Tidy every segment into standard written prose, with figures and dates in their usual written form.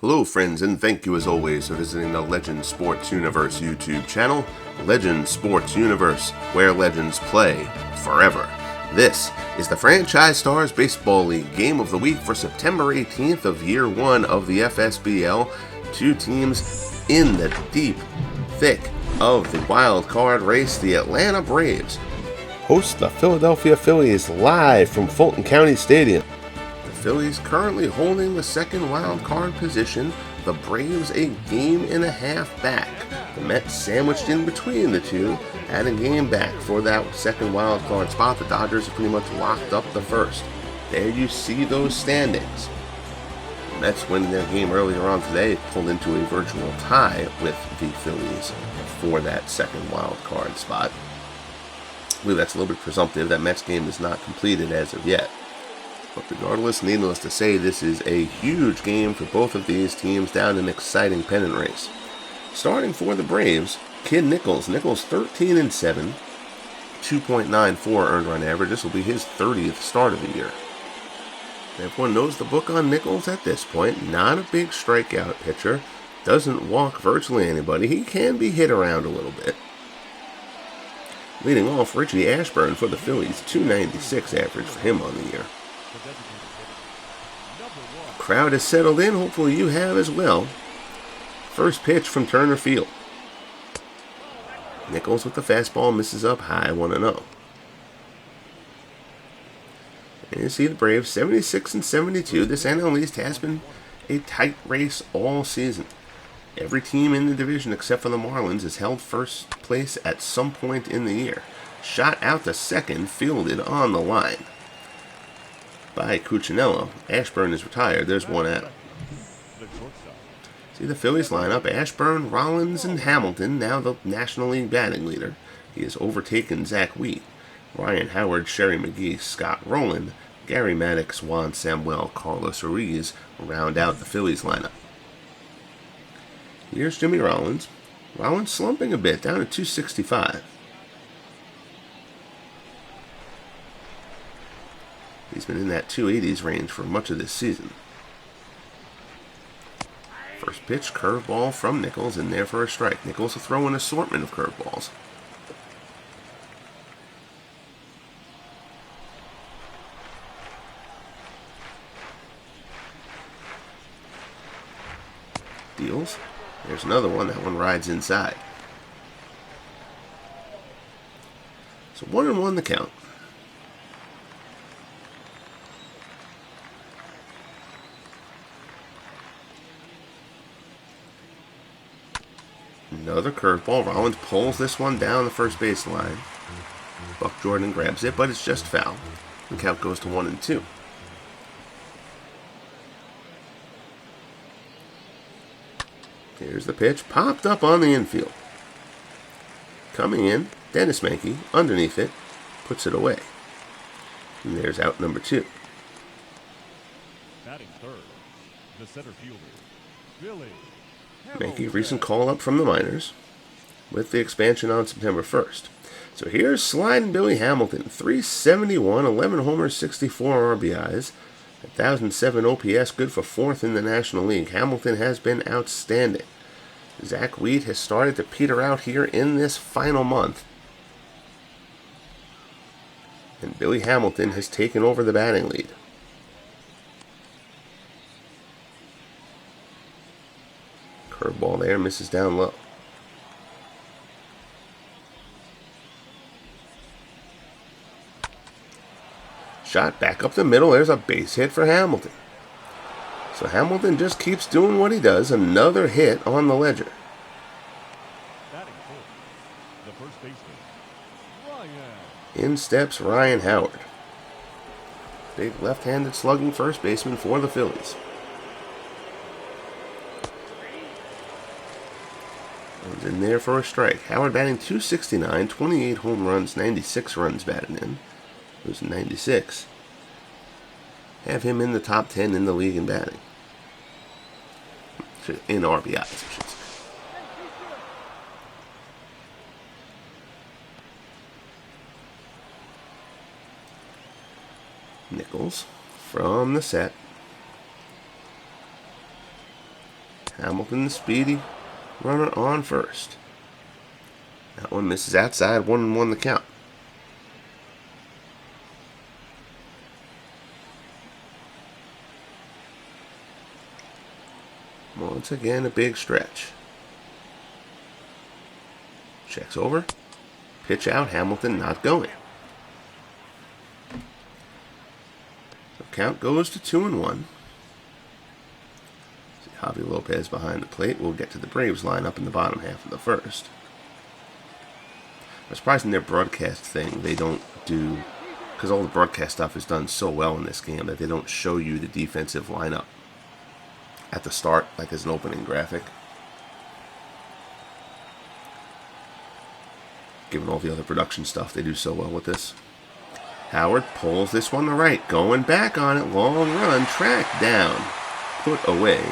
Hello friends, and thank you as always for visiting the Legend Sports Universe YouTube channel, Legend Sports Universe, where legends play forever. This is the Franchise Stars Baseball League Game of the Week for September 18th of Year 1 of the FSBL. Two teams in the deep, thick of the wild card race. The Atlanta Braves host the Philadelphia Phillies live from Fulton County Stadium. The Phillies currently holding the second wild card position, the Braves a game and a half back. The Mets sandwiched in between the two, at a game back for that second wild card spot. The Dodgers have pretty much locked up the first. There you see those standings. The Mets winning their game earlier on today pulled into a virtual tie with the Phillies for that second wild card spot. I believe that's a little bit presumptive. That Mets game is not completed as of yet. But regardless, needless to say, this is a huge game for both of these teams down an exciting pennant race. Starting for the Braves, Kid Nichols. Nichols 13-7, 2.94 earned run average. This will be his 30th start of the year. Everyone knows the book on Nichols at this point. Not a big strikeout pitcher. Doesn't walk virtually anybody. He can be hit around a little bit. Leading off, Richie Ashburn for the Phillies. 296 average for him on the year. Crowd has settled in. Hopefully you have as well. First pitch from Turner Field. Nichols with the fastball misses up high, 1-0. And you see the Braves 76-72. This NL East has been a tight race all season. Every team in the division except for the Marlins has held first place at some point in the year. Shot out to second, fielded on the line by Cuccinello. Ashburn is retired. There's one out. See the Phillies lineup: Ashburn, Rollins, and Hamilton, now the National League batting leader. He has overtaken Zach Wheat. Ryan Howard, Sherry McGee, Scott Rowland, Gary Maddox, Juan Samuel, Carlos Ruiz round out the Phillies lineup. Here's Jimmy Rollins. Rollins slumping a bit, down at 265. He's been in that 280s range for much of this season. First pitch, curveball from Nichols, in there for a strike. Nichols will throw an assortment of curveballs. Deals. There's another one. That one rides inside. So 1-1 the count. Another curveball. Rollins pulls this one down the first base line. Buck Jordan grabs it, but it's just foul. The count goes to 1-2. Here's the pitch. Popped up on the infield. Coming in, Dennis Mankey, underneath it, puts it away. And there's out number 2. Batting third, the center fielder, Billy. Mankey, recent call-up from the minors with the expansion on September 1st. So here's sliding Billy Hamilton. 371, 11 homers, 64 RBIs, 1,007 OPS, good for 4th in the National League. Hamilton has been outstanding. Zach Wheat has started to peter out here in this final month. And Billy Hamilton has taken over the batting lead. Curveball there, misses down low. Shot back up the middle. There's a base hit for Hamilton. So Hamilton just keeps doing what he does. Another hit on the ledger. Batting fourth, the first baseman, Ryan. In steps Ryan Howard. Big left-handed slugging first baseman for the Phillies. Was in there for a strike. Howard batting 269, 28 home runs, 96 runs batted in. It was 96. Have him in the top 10 in the league in batting. In RBIs, I should say. Nichols from the set. Hamilton, the speedy runner on first. That one misses outside, 1-1 the count. Once again, a big stretch. Checks over. Pitch out, Hamilton not going. So count goes to 2-1. See Javi Lopez behind the plate. We'll get to the Braves lineup in the bottom half of the first. I'm surprised in their broadcast thing they don't do, because all the broadcast stuff is done so well in this game that they don't show you the defensive lineup at the start, like as an opening graphic. Given all the other production stuff, they do so well with this. Howard pulls this one to right, going back on it, long run, track down, put away,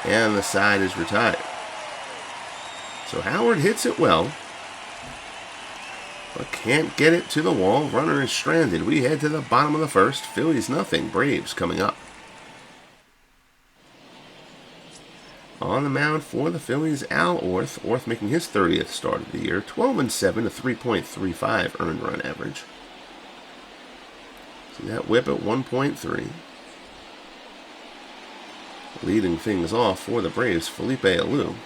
and the side is retired. So Howard hits it well, but can't get it to the wall. Runner is stranded. We head to the bottom of the first. Phillies nothing. Braves coming up. On the mound for the Phillies, Al Orth. Orth making his 30th start of the year. 12-7, a 3.35 earned run average. See that whip at 1.3. Leading things off for the Braves, Felipe Alou.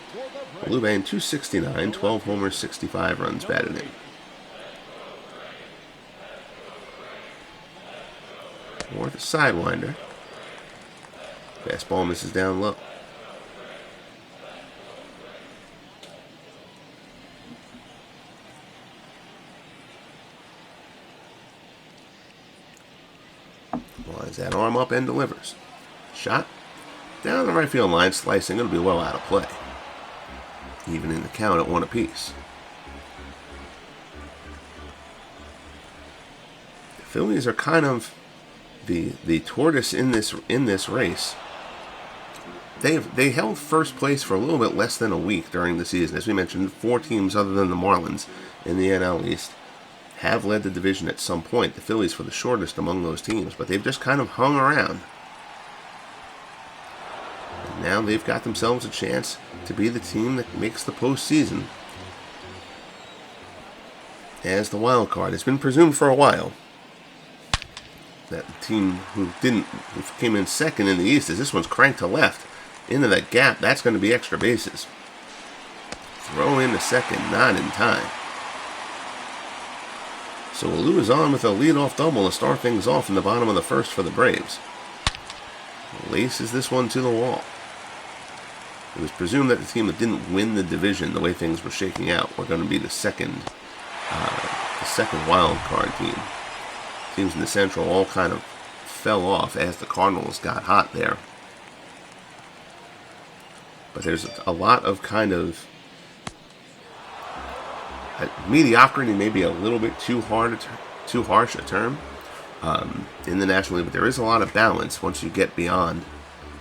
Alou batting .269, 12 homers, 65 runs batted in. Orth a sidewinder. Fastball misses down low. Lines that arm up and delivers. Shot down the right field line, slicing. It'll be well out of play. Even in the count at 1 apiece. The Phillies are kind of the tortoise in this race. They held first place for a little bit less than a week during the season. As we mentioned, 4 teams other than the Marlins in the NL East have led the division at some point. The Phillies for the shortest among those teams, but they've just kind of hung around. And now they've got themselves a chance to be the team that makes the postseason as the wild card. It's been presumed for a while that the team who came in second in the East, as this one's cranked to left into that gap, that's going to be extra bases. Throw in the second, not in time. So Alou is on with a leadoff double to start things off in the bottom of the first for the Braves. Laces this one to the wall. It was presumed that the team that didn't win the division, the way things were shaking out, were going to be the second wild card team. Teams in the Central all kind of fell off as the Cardinals got hot there. But there's a lot of kind of mediocrity, maybe a little bit too harsh a term in the National League, but there is a lot of balance once you get beyond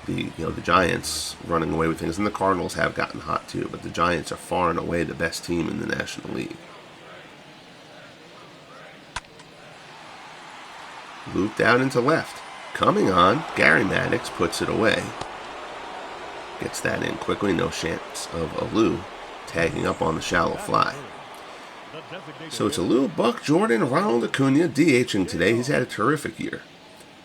the Giants running away with things, and the Cardinals have gotten hot too, but the Giants are far and away the best team in the National League. Looped out into left. Coming on, Gary Maddox puts it away. Gets that in quickly, no chance of Alou tagging up on the shallow fly. So it's Alou, Buck Jordan, Ronald Acuna DHing today. He's had a terrific year.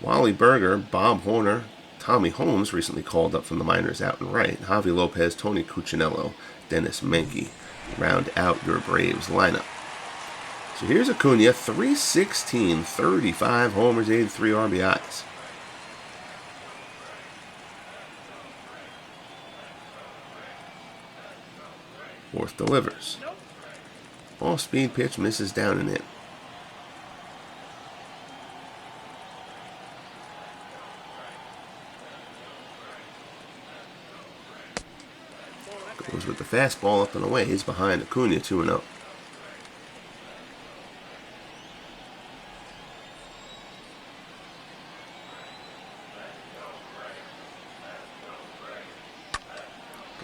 Wally Berger, Bob Horner, Tommy Holmes recently called up from the minors out and right. Javi Lopez, Tony Cuccinello, Dennis Menke round out your Braves lineup. So here's Acuna, 316, 35 homers, 83 RBIs. Orth delivers. Off-speed pitch misses down and in. Goes with the fastball up and away. He's behind Acuna, 2-0.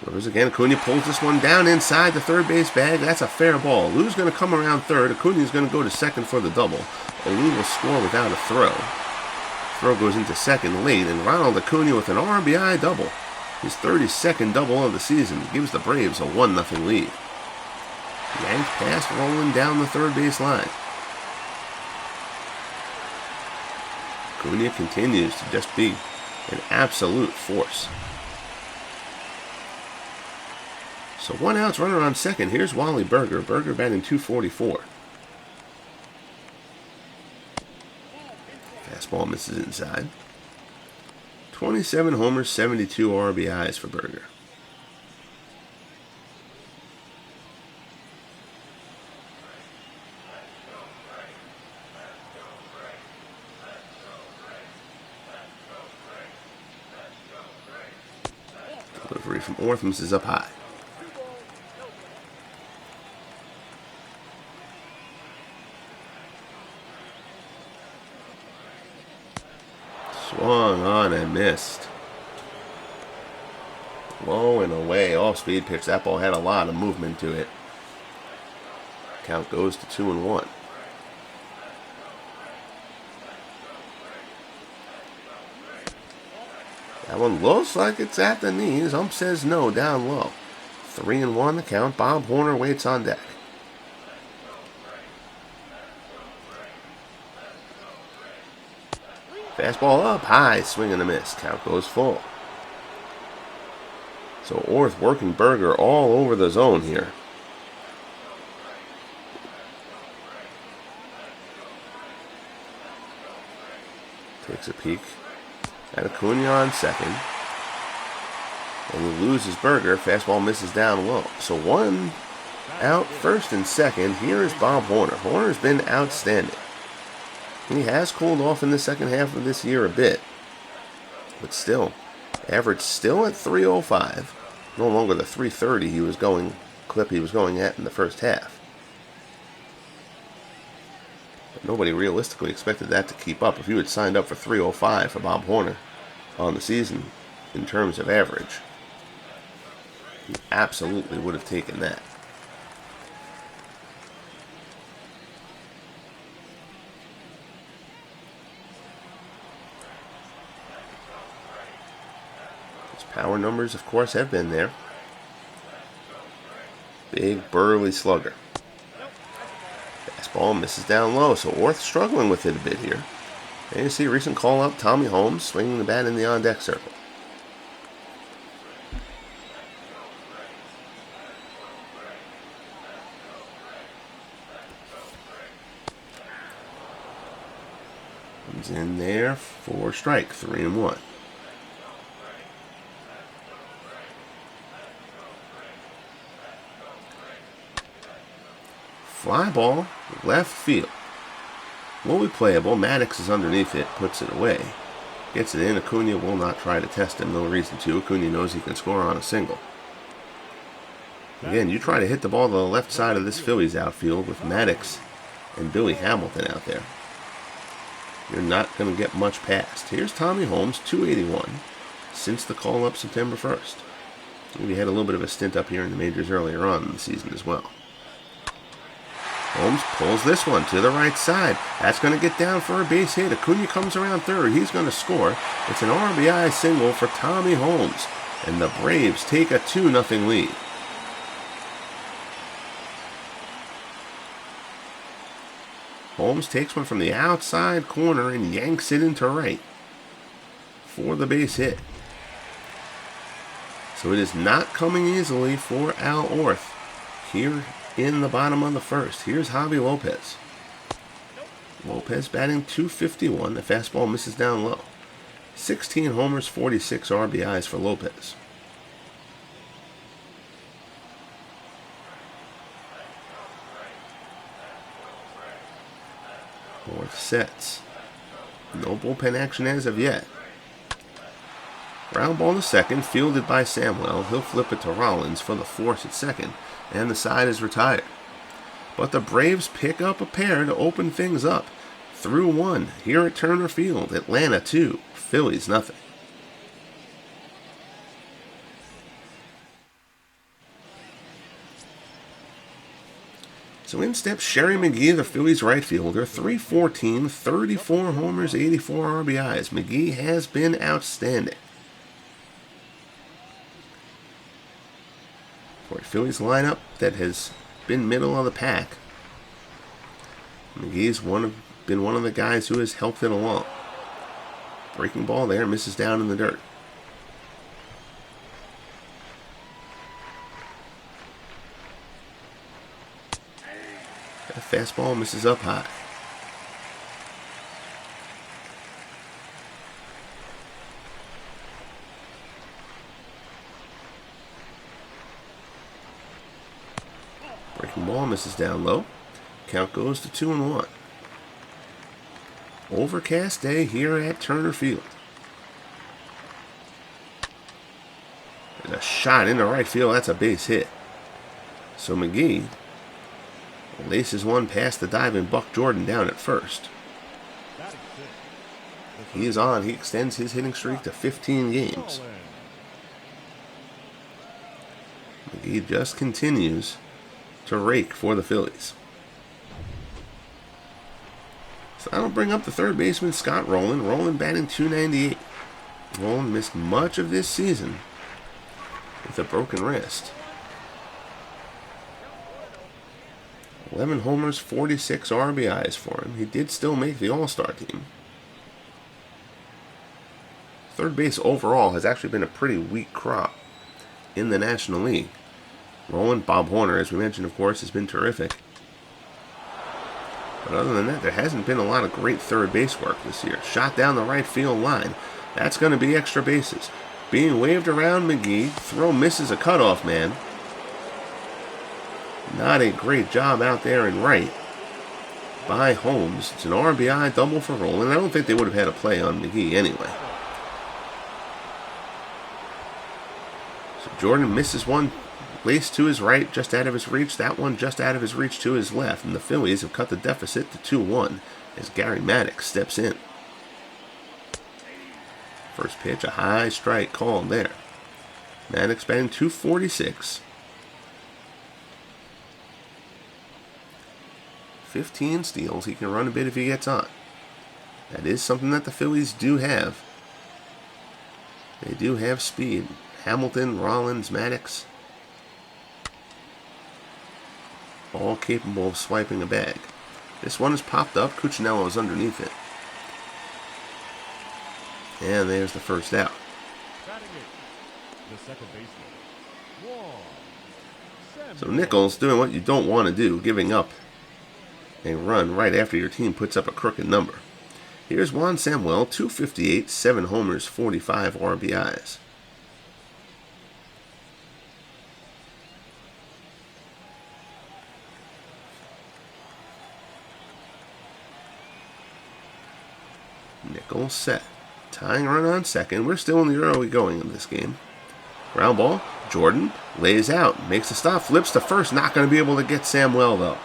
Delivers again. Acuna pulls this one down inside the third base bag. That's a fair ball. Alou's going to come around third. Acuna's going to go to second for the double. Alou will score without a throw. Throw goes into second late, and Ronald Acuna with an RBI double. His 32nd double of the season gives the Braves a 1-0 lead. Yanked pass rolling down the third base line. Acuna continues to just be an absolute force. So 1 out, runner on second. Here's Wally Berger. Berger batting .244. Fastball misses inside. 27 homers, 72 RBIs for Berger. Delivery from Orthams is up high. Swung on and missed. Low and away, off-speed pitch. That ball had a lot of movement to it. Count goes to 2-1. That one looks like it's at the knees. Ump says no, down low. 3-1 the count. Bob Horner waits on deck. Fastball up high, swing and a miss. Count goes full. So Orth working Berger all over the zone here. Takes a peek at Acuna on second. And he loses Berger. Fastball misses down low. So 1 out, first and second. Here is Bob Horner. Horner's been outstanding. He has cooled off in the second half of this year a bit. But still, average still at .305. No longer the .330 he was going at in the first half. But nobody realistically expected that to keep up. If you had signed up for .305 for Bob Horner on the season in terms of average, he absolutely would have taken that. Power numbers, of course, have been there. Big, burly slugger. Fastball misses down low, so Orth struggling with it a bit here. And you see recent call-up, Tommy Holmes swinging the bat in the on-deck circle. Comes in there for strike, 3-1. Fly ball, left field. Will be playable. Maddox is underneath it, puts it away. Gets it in. Acuna will not try to test him. No reason to. Acuna knows he can score on a single. Again, you try to hit the ball to the left side of this Phillies outfield with Maddox and Billy Hamilton out there. You're not going to get much past. Here's Tommy Holmes, .281 since the call-up September 1st. He had a little bit of a stint up here in the majors earlier on in the season as well. Holmes pulls this one to the right side. That's going to get down for a base hit. Acuna comes around third. He's going to score. It's an RBI single for Tommy Holmes. And the Braves take a 2-0 lead. Holmes takes one from the outside corner and yanks it into right for the base hit. So it is not coming easily for Al Orth here in the bottom of the first. Here's Javi Lopez. Lopez batting .251. The fastball misses down low. 16 homers, 46 RBIs for Lopez. Orth sets. No bullpen action as of yet. Ground ball to second, fielded by Samwell. He'll flip it to Rollins for the force at second, and the side is retired. But the Braves pick up a pair to open things up. Through one, here at Turner Field. Atlanta 2, Phillies nothing. So in steps Sherry McGee, the Phillies right fielder, .314, 34 homers, 84 RBIs. McGee has been outstanding. for a Phillies lineup that has been middle of the pack. McGee's been one of the guys who has helped it along. Breaking ball there, misses down in the dirt. That fastball misses up high. Breaking ball misses down low. Count goes to 2-1. Overcast day here at Turner Field. And a shot into right field. That's a base hit. So McGee laces one past the diving Buck Jordan down at first. He is on. He extends his hitting streak to 15 games. McGee just continues to rake for the Phillies. So that'll bring up the third baseman, Scott Rowland. Rowland batting .298. Rowland missed much of this season with a broken wrist. 11 homers, 46 RBIs for him. He did still make the All-Star team. Third base overall has actually been a pretty weak crop in the National League. Rowland, Bob Horner, as we mentioned, of course, has been terrific. But other than that, there hasn't been a lot of great third base work this year. Shot down the right field line. That's going to be extra bases. Being waved around McGee. Throw misses a cutoff man. Not a great job out there in right by Holmes. It's an RBI double for Rowland. I don't think they would have had a play on McGee anyway. So Jordan misses one. Laced to his right, just out of his reach. That one just out of his reach to his left. And the Phillies have cut the deficit to 2-1 as Gary Maddox steps in. First pitch, a high strike called there. Maddox batting .246. 15 steals. He can run a bit if he gets on. That is something that the Phillies do have. They do have speed. Hamilton, Rollins, Maddox, all capable of swiping a bag. This one is popped up. Cuccinello is underneath it. And there's the first out. So Nichols doing what you don't want to do, giving up a run right after your team puts up a crooked number. Here's Juan Samuel, .258, 7 homers, 45 RBIs. Nichols set. Tying run on second. We're still in the early going of this game. Ground ball. Jordan lays out. Makes a stop. Flips to first. Not going to be able to get Samuel, though.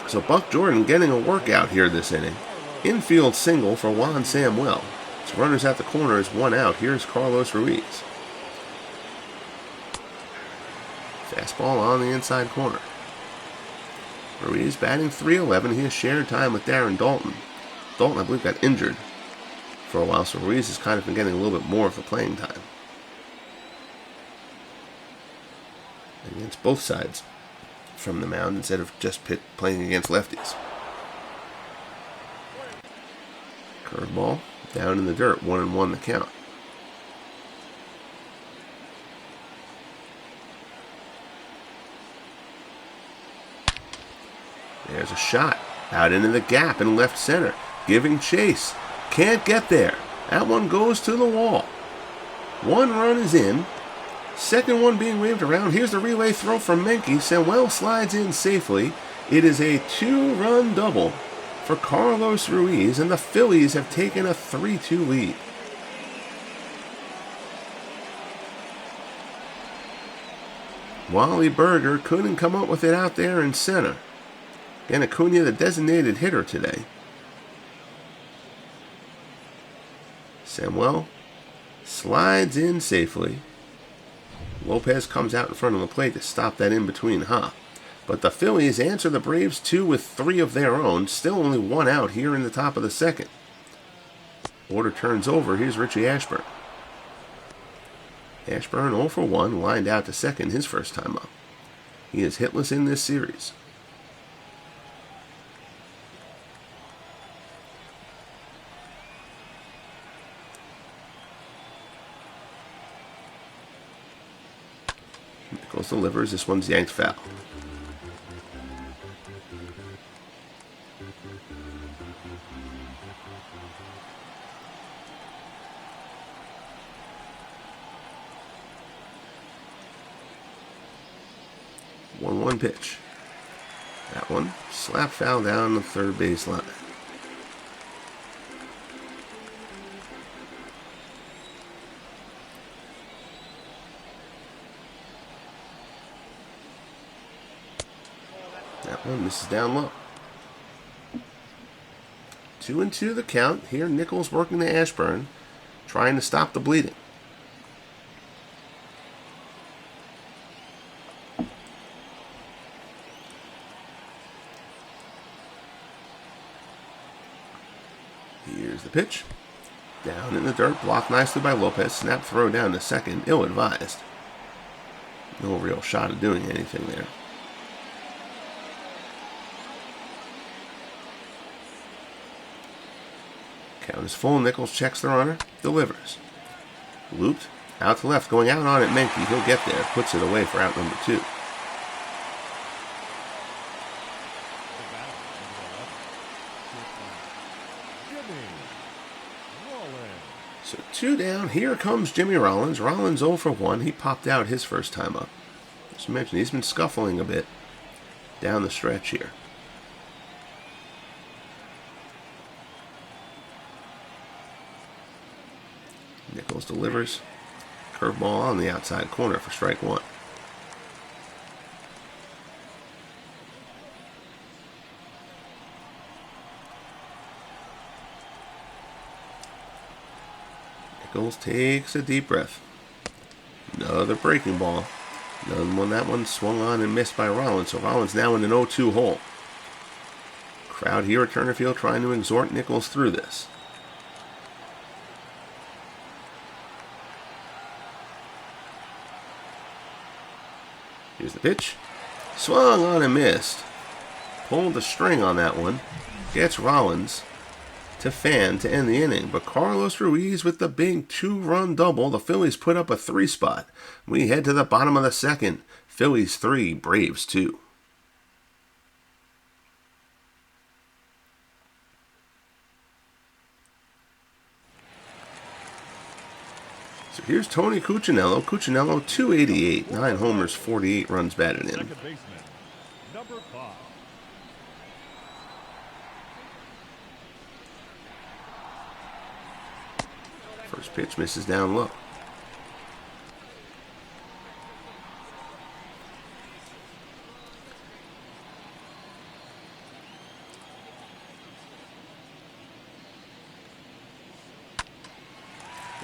So Buck Jordan getting a workout here this inning. Infield single for Juan Samuel. So runners at the corner is 1 out. Here's Carlos Ruiz. Fastball on the inside corner. Ruiz batting .311. He has shared time with Darren Dalton. Dalton, I believe, got injured for a while, so Ruiz has kind of been getting a little bit more of the playing time against both sides from the mound instead of just playing against lefties. Curveball down in the dirt, 1-1 the count. There's a shot out into the gap in left center. Giving chase. Can't get there. That one goes to the wall. 1 run is in. Second one being waved around. Here's the relay throw from Menke. Samuel slides in safely. It is a 2-run double for Carlos Ruiz, and the Phillies have taken a 3-2 lead. Wally Berger couldn't come up with it out there in center. And Acuna, the designated hitter today. Samuel slides in safely. Lopez comes out in front of the plate to stop that in between But the Phillies answer the Braves 2 with 3 of their own. Still only 1 out here in the top of the second. Order turns over. Here's Richie Ashburn. Ashburn 0 for 1, lined out to second his first time up. He is hitless in this series. Nichols delivers. This one's yanked foul. One pitch. That one slap foul down the third base line. That one misses down low. 2-2 the count. Here Nichols working to Ashburn, trying to stop the bleeding. Here's the pitch. Down in the dirt, blocked nicely by Lopez. Snap throw down to second, ill-advised. No real shot of doing anything there. Count is full. Nichols checks the runner, delivers. Looped, out to left, going out on it. Menke, he'll get there, puts it away for out number 2. So 2 down. Here comes Jimmy Rollins. Rollins 0 for 1. He popped out his first time up. As I mentioned, he's been scuffling a bit down the stretch here. Nichols delivers. Curveball on the outside corner for strike 1. Nichols takes a deep breath. Another breaking ball. Another one. That one swung on and missed by Rollins. So Rollins now in an 0-2 hole. Crowd here at Turner Field trying to exhort Nichols through this. Here's the pitch. Swung on and missed. Pulled the string on that one. Gets Rollins to fan to end the inning. But Carlos Ruiz with the big 2-run double. The Phillies put up a 3 spot. We head to the bottom of the second. Phillies 3, Braves 2. So here's Tony Cuccinello. Cuccinello, 288, 9 homers, 48 runs batted in. Second baseman, number 5. First pitch misses down low.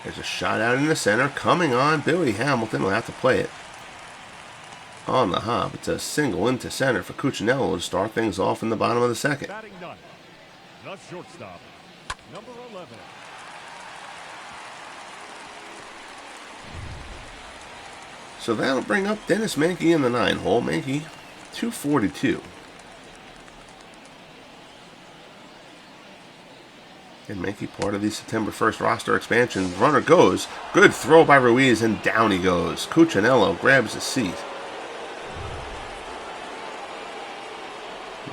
There's a shot out in the center. Coming on, Billy Hamilton will have to play it. On the hop, it's a single into center for Cuccinello to start things off in the bottom of the second. Batting ninth, the shortstop, number 11. So that'll bring up Dennis Menke in the 9 hole. Menke, 242. And Menke part of the September 1st roster expansion. Runner goes. Good throw by Ruiz, and down he goes. Cuccinello grabs a seat.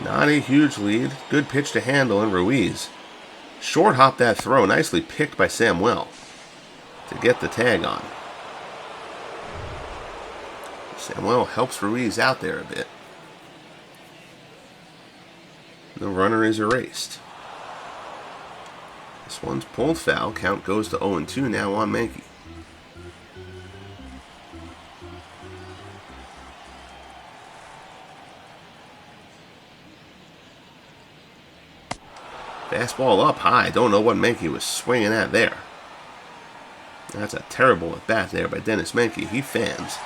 Not a huge lead. Good pitch to handle, and Ruiz short hop that throw. Nicely picked by Samuel to get the tag on. Samuel helps Ruiz out there a bit. The runner is erased. This one's pulled foul. Count goes to 0-2 now on Menke. Fastball up high. Don't know what Menke was swinging at there. That's a terrible at bat there by Dennis Menke. He fans.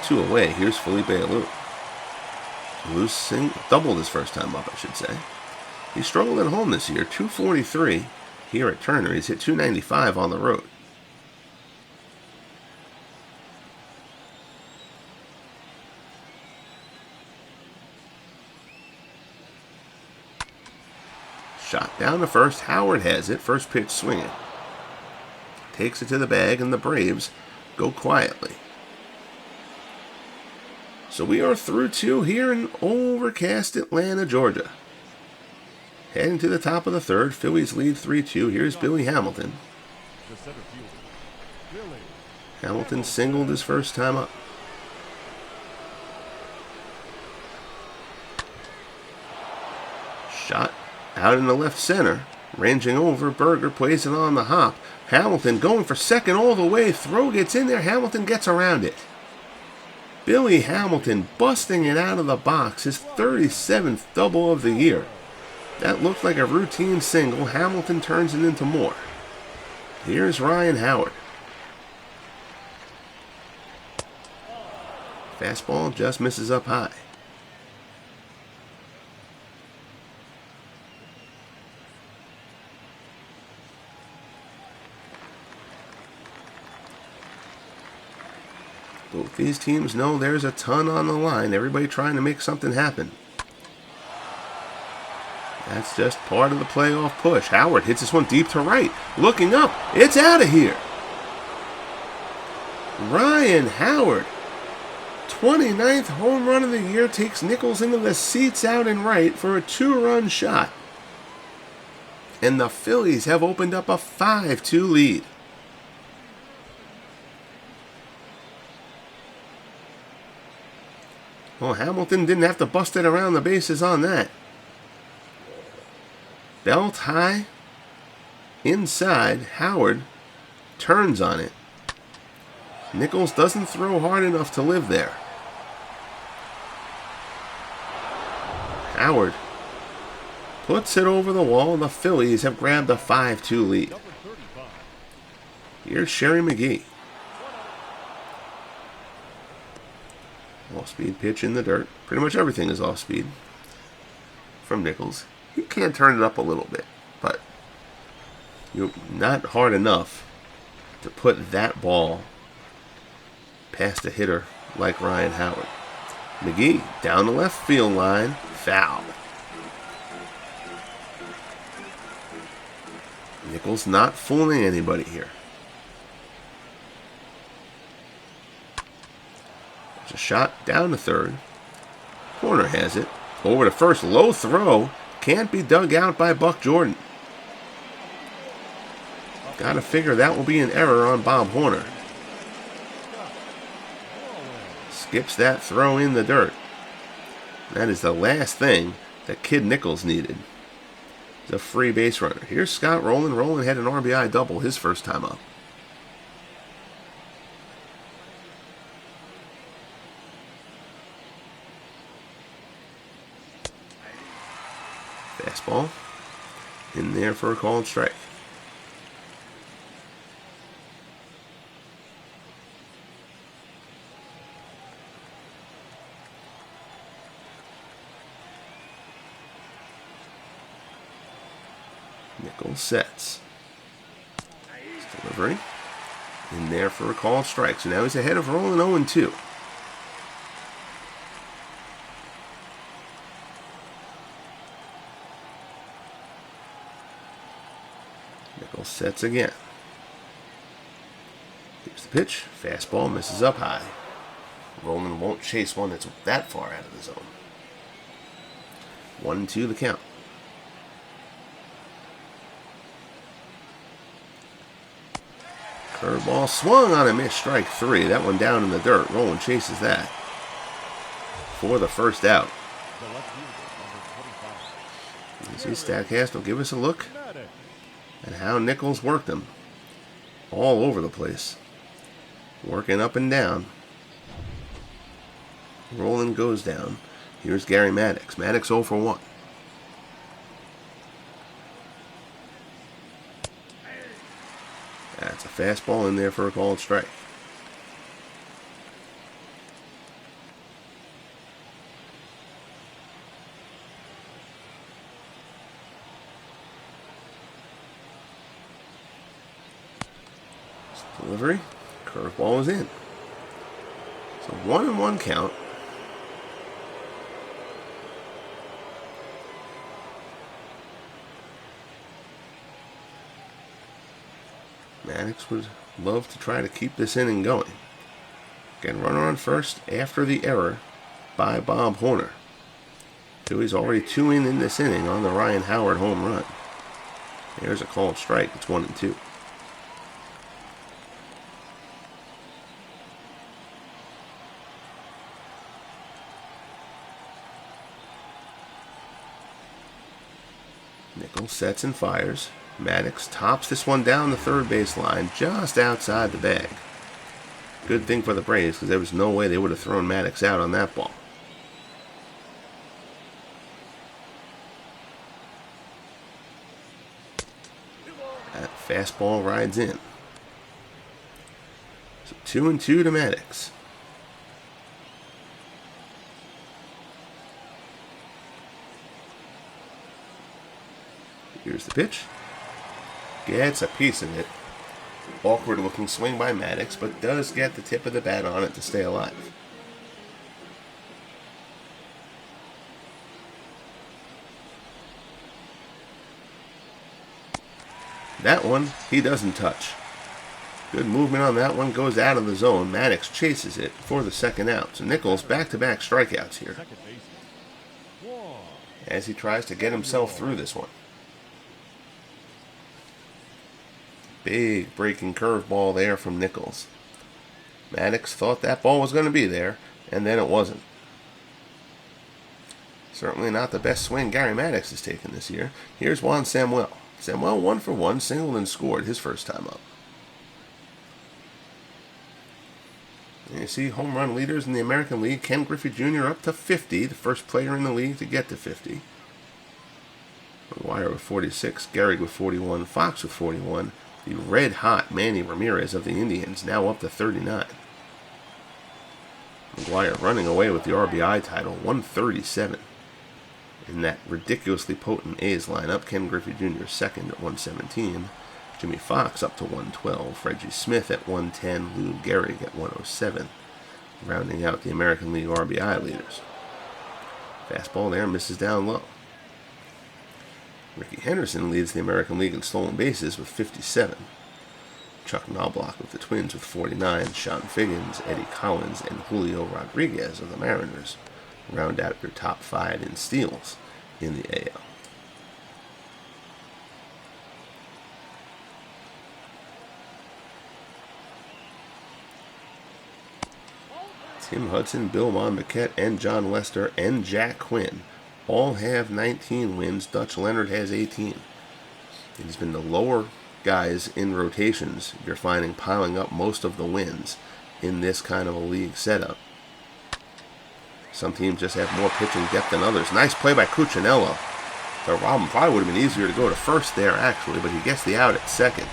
2 away. Here's Felipe Alou. Alou doubled his first time up, I should say. He struggled at home this year. 243 here at Turner. He's hit 295 on the road. Shot down to first. Howard has it. First pitch swinging. Takes it to the bag, and the Braves go quietly. So we are through 2 here in overcast Atlanta, Georgia. Heading to the top of the 3rd. Phillies lead 3-2. Here's Billy Hamilton. The center fielder, Billy. Hamilton singled his first time up. Shot out in the left center. Ranging over. Berger plays it on the hop. Hamilton going for second all the way. Throw gets in there. Hamilton gets around it. Billy Hamilton busting it out of the box. His 37th double of the year. That looked like a routine single. Hamilton turns it into more. Here's Ryan Howard. Fastball just misses up high. Both these teams know there's a ton on the line. Everybody trying to make something happen. That's just part of the playoff push. Howard hits this one deep to right. Looking up. It's out of here. Ryan Howard, 29th home run of the year, takes Nichols into the seats out and right for a 2-run shot. And the Phillies have opened up a 5-2 lead. Well, Hamilton didn't have to bust it around the bases on that. Belt high. Inside. Howard turns on it. Nichols doesn't throw hard enough to live there. Howard puts it over the wall. The Phillies have grabbed a 5-2 lead. Here's Sherry McGee. Off-speed pitch in the dirt. Pretty much everything is off-speed from Nichols. He can turn it up a little bit, but not hard enough to put that ball past a hitter like Ryan Howard. McGee down the left field line. Foul. Nichols not fooling anybody here. A shot down to third. Corner has it. Over to first. Low throw. Can't be dug out by Buck Jordan. Gotta figure that will be an error on Bob Horner. Skips that throw in the dirt. That is the last thing that Kid Nichols needed. It's a free base runner. Here's Scott Rowland. Rowland had an RBI double his first time up. Fastball in there for a called strike. Nichols sets. Delivery in there for a called strike. So now he's ahead of Rowland 0-2. Nichols sets again. Here's the pitch. Fastball misses up high. Rowland won't chase one that's that far out of the zone. 1-2 the count. Curveball swung on a missed strike 3. That one down in the dirt. Rowland chases that for the first out. You see Statcast will give us a look at how Nichols worked him. All over the place. Working up and down. Rowland goes down. Here's Gary Maddox. Maddox 0 for 1. That's a fastball in there for a called strike. Delivery. Curveball is in. So 1-1 count. Maddox would love to try to keep this inning going. Again, runner on first after the error by Bob Horner. Phillies already 2 in this inning on the Ryan Howard home run. There's a called strike. It's 1-2. Nichols sets and fires. Maddox tops this one down the third base line, just outside the bag. Good thing for the Braves, because there was no way they would have thrown Maddox out on that ball. That fastball rides in. So 2-2 to Maddox. Here's the pitch. Gets a piece of it. Awkward looking swing by Maddox, but does get the tip of the bat on it to stay alive. That one, he doesn't touch. Good movement on that one, goes out of the zone. Maddox chases it for the second out. So Nichols back-to-back strikeouts here as he tries to get himself through this one. Big breaking curveball there from Nichols. Maddox thought that ball was going to be there, and then it wasn't. Certainly not the best swing Gary Maddox has taken this year. Here's Juan Samuel. Samuel 1 for 1, singled and scored his first time up. And you see home run leaders in the American League. Ken Griffey Jr. up to 50, the first player in the league to get to 50. McGuire with 46, Gehrig with 41, Fox with 41. The red-hot Manny Ramirez of the Indians now up to 39. McGuire running away with the RBI title, 137. In that ridiculously potent A's lineup, Ken Griffey Jr. second at 117. Jimmy Fox up to 112. Reggie Smith at 110. Lou Gehrig at 107. Rounding out the American League RBI leaders. Fastball there, misses down low. Ricky Henderson leads the American League in stolen bases with 57. Chuck Knobloch with the Twins with 49. Sean Figgins, Eddie Collins, and Julio Rodriguez of the Mariners round out your top 5 in steals in the AL. Tim Hudson, Bill Monbequette, and John Lester, and Jack Quinn all have 19 wins. Dutch Leonard has 18. It has been the lower guys in rotations you're finding piling up most of the wins in this kind of a league setup. Some teams just have more pitching depth than others. Nice play by Cuccinello. The Robin probably would have been easier to go to first there, actually, but he gets the out at second.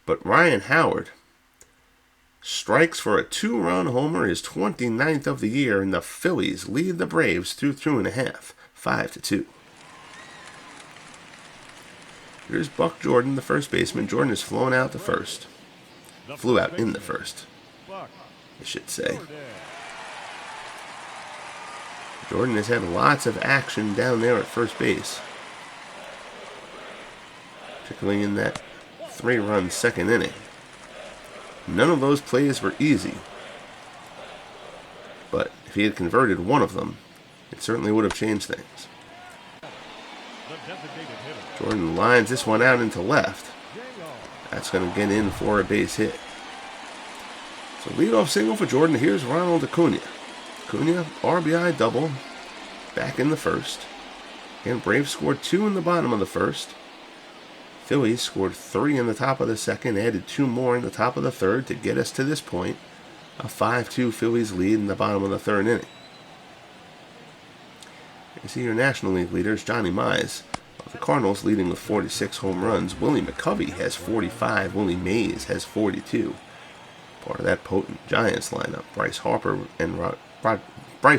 But Ryan Howard strikes for a 2-run homer, his 29th of the year, and the Phillies lead the Braves through 2.5, 5-2. Here's Buck Jordan, the first baseman. Jordan has flown out the first. Flew out in the first, I should say. Jordan has had lots of action down there at first base, particularly in that 3-run second inning. None of those plays were easy, but if he had converted one of them, it certainly would have changed things. Jordan lines this one out into left. That's going to get in for a base hit. So leadoff single for Jordan. Here's Ronald Acuna. Acuna, RBI double, back in the first. And Braves scored 2 in the bottom of the first. Phillies scored 3 in the top of the second, added 2 more in the top of the third to get us to this point. A 5-2 Phillies lead in the bottom of the third inning. You see your National League leaders, Johnny Mize of the Cardinals leading with 46 home runs. Willie McCovey has 45. Willie Mays has 42. Part of that potent Giants lineup. Bryce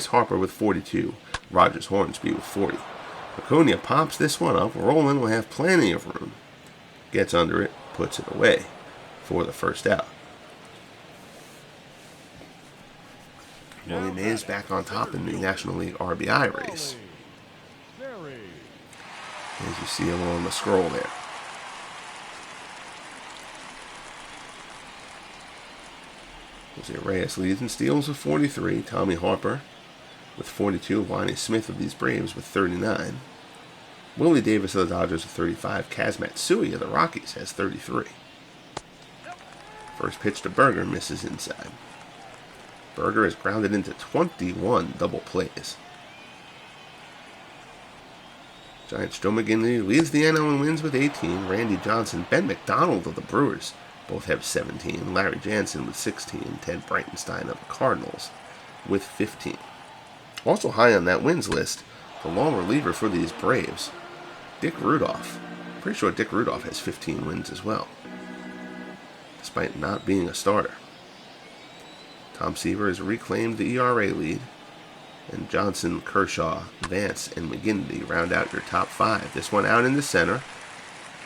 Harper with 42. Rogers Hornsby with 40. Acuna pops this one up. Roland will have plenty of room. Gets under it, puts it away for the first out. Willie Mays back on top in the National League RBI race, as you see along the scroll there. Jose Reyes leads in steals with 43. Tommy Harper with 42. Lonnie Smith of these Braves with 39. Willie Davis of the Dodgers with 35. Kaz Matsui of the Rockies has 33. First pitch to Berger misses inside. Berger is grounded into 21 double plays. Giants Joe McGinley leads the NL in wins with 18. Randy Johnson, Ben McDonald of the Brewers both have 17. Larry Jansen with 16. Ted Breitenstein of the Cardinals with 15. Also high on that wins list, the long reliever for these Braves, Dick Rudolph. Pretty sure Dick Rudolph has 15 wins as well, despite not being a starter. Tom Seaver has reclaimed the ERA lead, and Johnson, Kershaw, Vance, and McGinley round out your top 5. This one out in the center.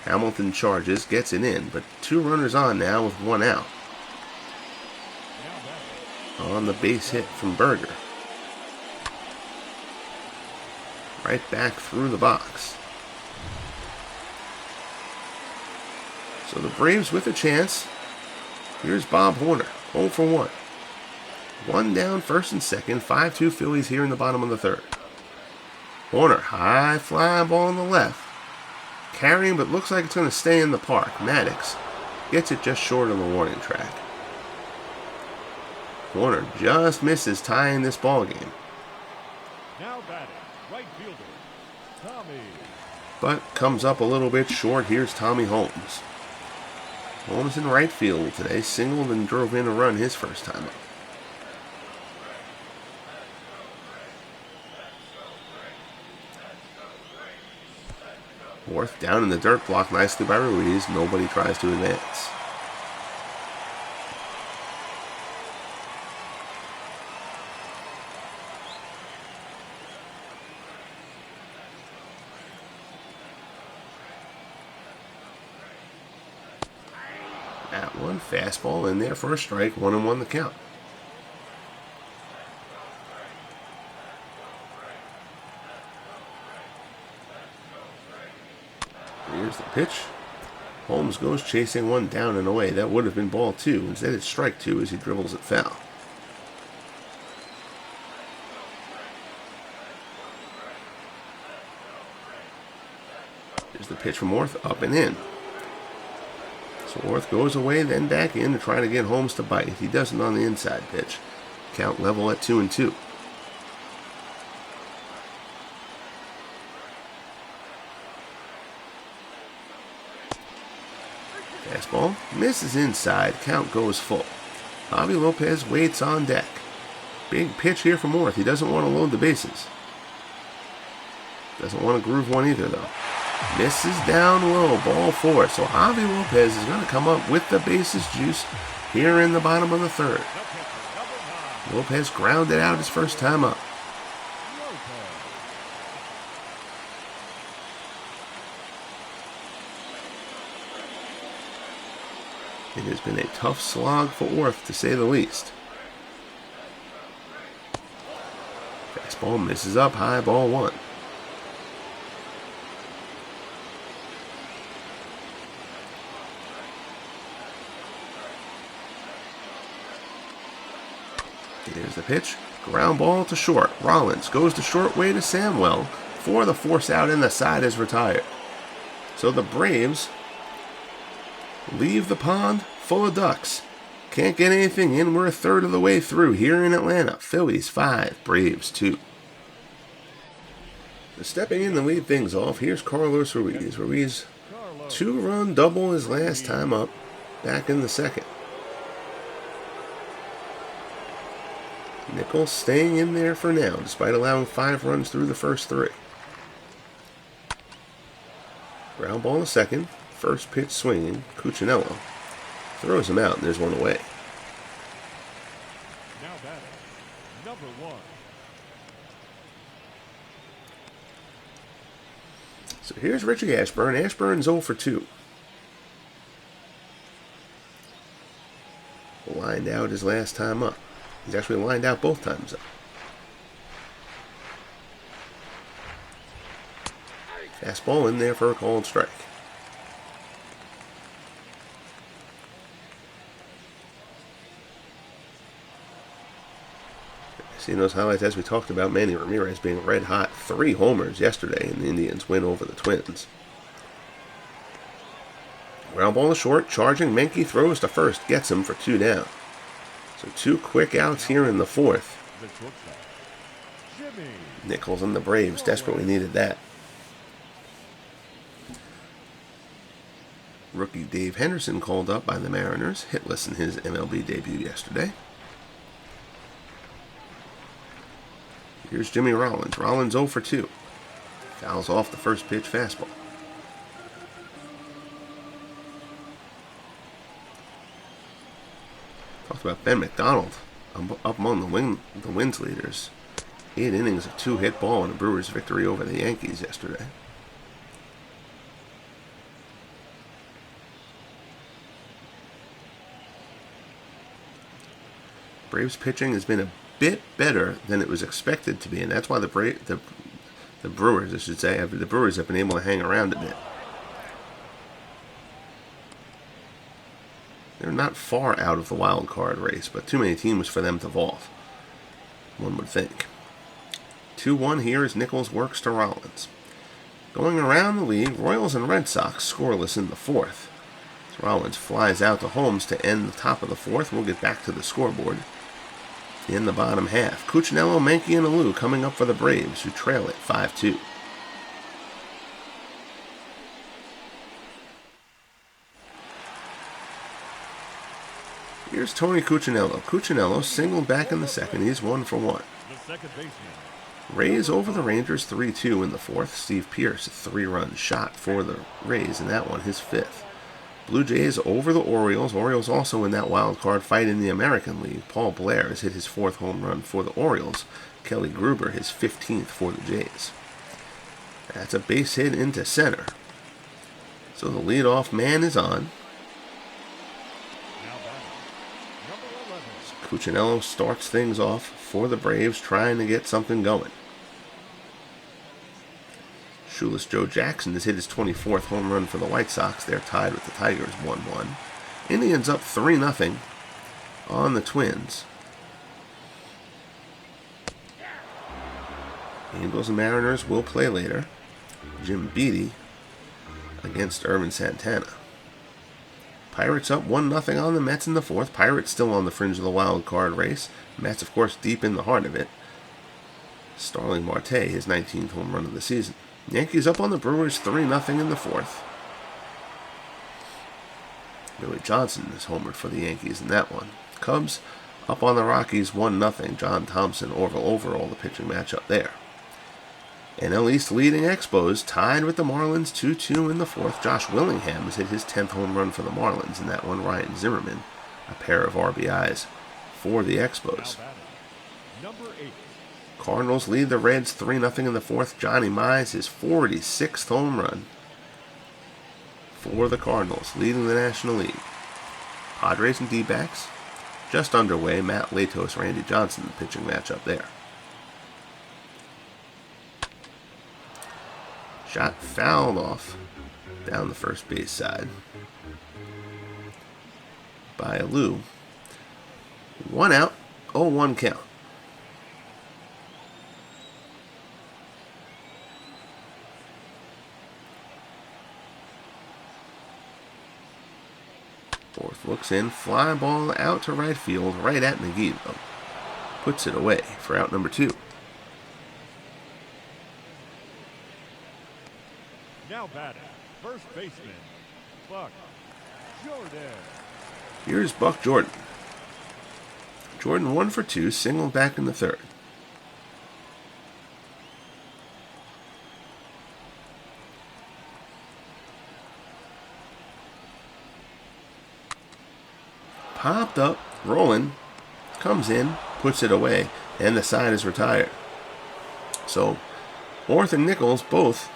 Hamilton charges, gets it in, but 2 runners on now with 1 out. On the base hit from Berger. Right back through the box. So the Braves with a chance. Here's Bob Horner, 0 for 1. 1 down, first and second. 5-2 Phillies here in the bottom of the 3rd. Horner, high flying ball on the left. Carrying, but looks like it's going to stay in the park. Maddox gets it just short of the warning track. Horner just misses tying this ball game. Now batting, right fielder, Tommy. But comes up a little bit short. Here's Tommy Holmes. Holmes in right field today. Singled and drove in a run his first time up. Worth down in the dirt, blocked nicely by Ruiz. Nobody tries to advance. That one, fastball in there for a strike. 1-1 the count. Here's the pitch. Holmes goes chasing one down and away. That would have been ball 2. Instead it's strike 2 as he dribbles it foul. Here's the pitch from Orth, up and in. So Orth goes away, then back in to try to get Holmes to bite. He doesn't on the inside pitch. Count level at 2-2. Fastball misses inside. Count goes full. Javi Lopez waits on deck. Big pitch here from Orth. He doesn't want to load the bases. Doesn't want to groove one either, though. Misses down low. Ball 4. So Javi Lopez is going to come up with the bases juice here in the bottom of the 3rd. Lopez grounded out his first time up. It has been a tough slog for Orth, to say the least. Fastball misses up high, ball 1. Here's the pitch. Ground ball to short. Rollins goes the short way to Samwell for the force out, and the side is retired. So the Braves leave the pond full of ducks. Can't get anything in. We're a 1/3 of the way through here in Atlanta. Phillies 5, Braves 2. Stepping in to lead things off, here's Carlos Ruiz. Ruiz, 2-run double his last time up, back in the 2nd. Nichols staying in there for now, despite allowing 5 runs through the first 3. Ground ball in the 2nd. First pitch swinging. Cuccinello throws him out, and there's one away. Now batting, number 1. So here's Richie Ashburn. Ashburn's 0 for 2. Lined out his last time up. He's actually lined out both times up. Fastball in there for a called strike. Seeing those highlights as we talked about, Manny Ramirez being red hot. 3 homers yesterday in the Indians' win over the Twins. Ground ball to short, charging. Menke throws to first, gets him for 2 down. So 2 quick outs here in the 4th. Nichols and the Braves desperately needed that. Rookie Dave Henderson called up by the Mariners, hitless in his MLB debut yesterday. Here's Jimmy Rollins. Rollins 0 for 2. Fouls off the first pitch fastball. Talked about Ben McDonald up among the wins leaders. 8 innings of 2-hit ball in the Brewers' victory over the Yankees yesterday. Braves pitching has been a bit better than it was expected to be, and that's why the Brewers, I should say, the Brewers have been able to hang around a bit. They're not far out of the wild card race, but too many teams for them to vault, one would think. 2-1 here as Nichols works to Rollins. Going around the league, Royals and Red Sox scoreless in the 4th. As Rollins flies out to Holmes to end the top of the 4th. We'll get back to the scoreboard in the bottom half. Cuccinello, Menke, and Alou coming up for the Braves, who trail it 5-2. Here's Tony Cuccinello. Cuccinello singled back in the 2nd. He's 1 for 1. Rays over the Rangers 3-2 in the 4th. Steve Pearce, a 3-run shot for the Rays, and that one his 5th. Blue Jays over the Orioles. Orioles also in that wild card fight in the American League. Paul Blair has hit his 4th home run for the Orioles. Kelly Gruber his 15th for the Jays. That's a base hit into center. So the leadoff man is on. Cuccinello starts things off for the Braves, trying to get something going. Shoeless Joe Jackson has hit his 24th home run for the White Sox. They're tied with the Tigers 1-1. Indians up 3-0 on the Twins. Angels and Mariners will play later. Jim Beattie against Irvin Santana. Pirates up 1-0 on the Mets in the 4th. Pirates still on the fringe of the wild card race. Mets, of course, deep in the heart of it. Starling Marte, his 19th home run of the season. Yankees up on the Brewers 3-0 in the 4th. Billy Johnson is homered for the Yankees in that one. Cubs up on the Rockies 1-0. John Thompson over all the pitching matchup there. NL East leading Expos tied with the Marlins 2-2 in the 4th. Josh Willingham has hit his 10th home run for the Marlins in that one. Ryan Zimmerman, a pair of RBIs for the Expos. Cardinals lead the Reds 3-0 in the 4th. Johnny Mize, his 46th home run for the Cardinals, leading the National League. Padres and D-backs just underway. Matt Latos, Randy Johnson, the pitching matchup there. Shot fouled off down the first base side by Alou. 1 out, 0-1 count. Fourth looks in, fly ball out to right field, right at McGee, though. Puts it away for out number 2. Now batting, first baseman, Buck Jordan. Here's Buck Jordan. Jordan 1 for 2, singled back in the 3rd. Popped up, rolling, comes in, puts it away, and the side is retired. So, Orth and Nichols both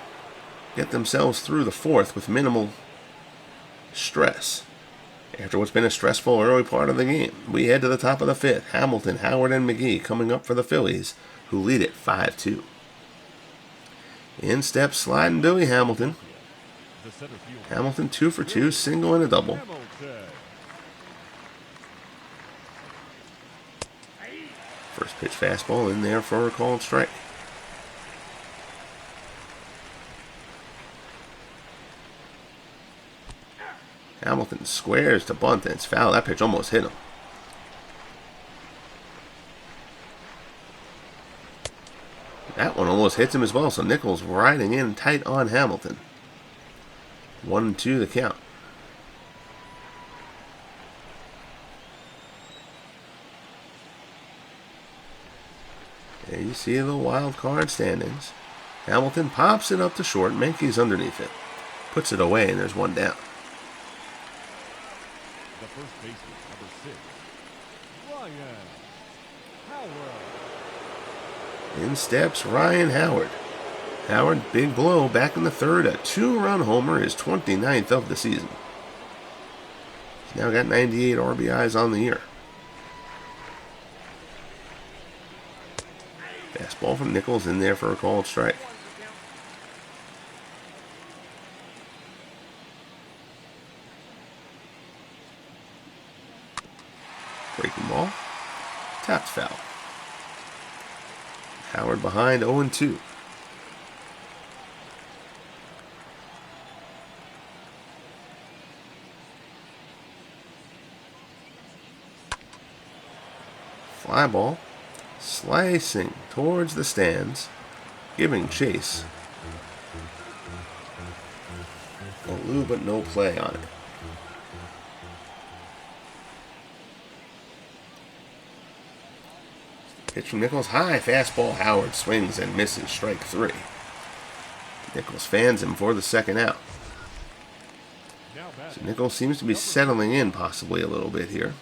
get themselves through the 4th with minimal stress. After what's been a stressful early part of the game, we head to the top of the 5th. Hamilton, Howard, and McGee coming up for the Phillies, who lead it 5-2. In steps sliding Billy Hamilton. Hamilton 2 for 2, single and a double. First pitch fastball in there for a called strike. Hamilton squares to bunt and it's foul. That pitch almost hit him. That one almost hits him as well, so Nichols riding in tight on Hamilton. 1-2 the count. There you see the wild card standings. Hamilton pops it up to short. Menke's underneath it. Puts it away, and there's one down. The first baseman, number 6, Ryan Howard. In steps Ryan Howard. Howard, big blow, back in the third. A 2-run homer, his 29th of the season. He's now got 98 RBIs on the year. Fastball from Nichols in there for a called strike. Breaking ball. Taps foul. Howard behind 0-2. Fly ball. Slicing towards the stands. Giving chase. A little but no play on it. Pitch from Nichols, high fastball. Howard swings and misses, strike 3. Nichols fans him for the second out. So Nichols seems to be settling in possibly a little bit here.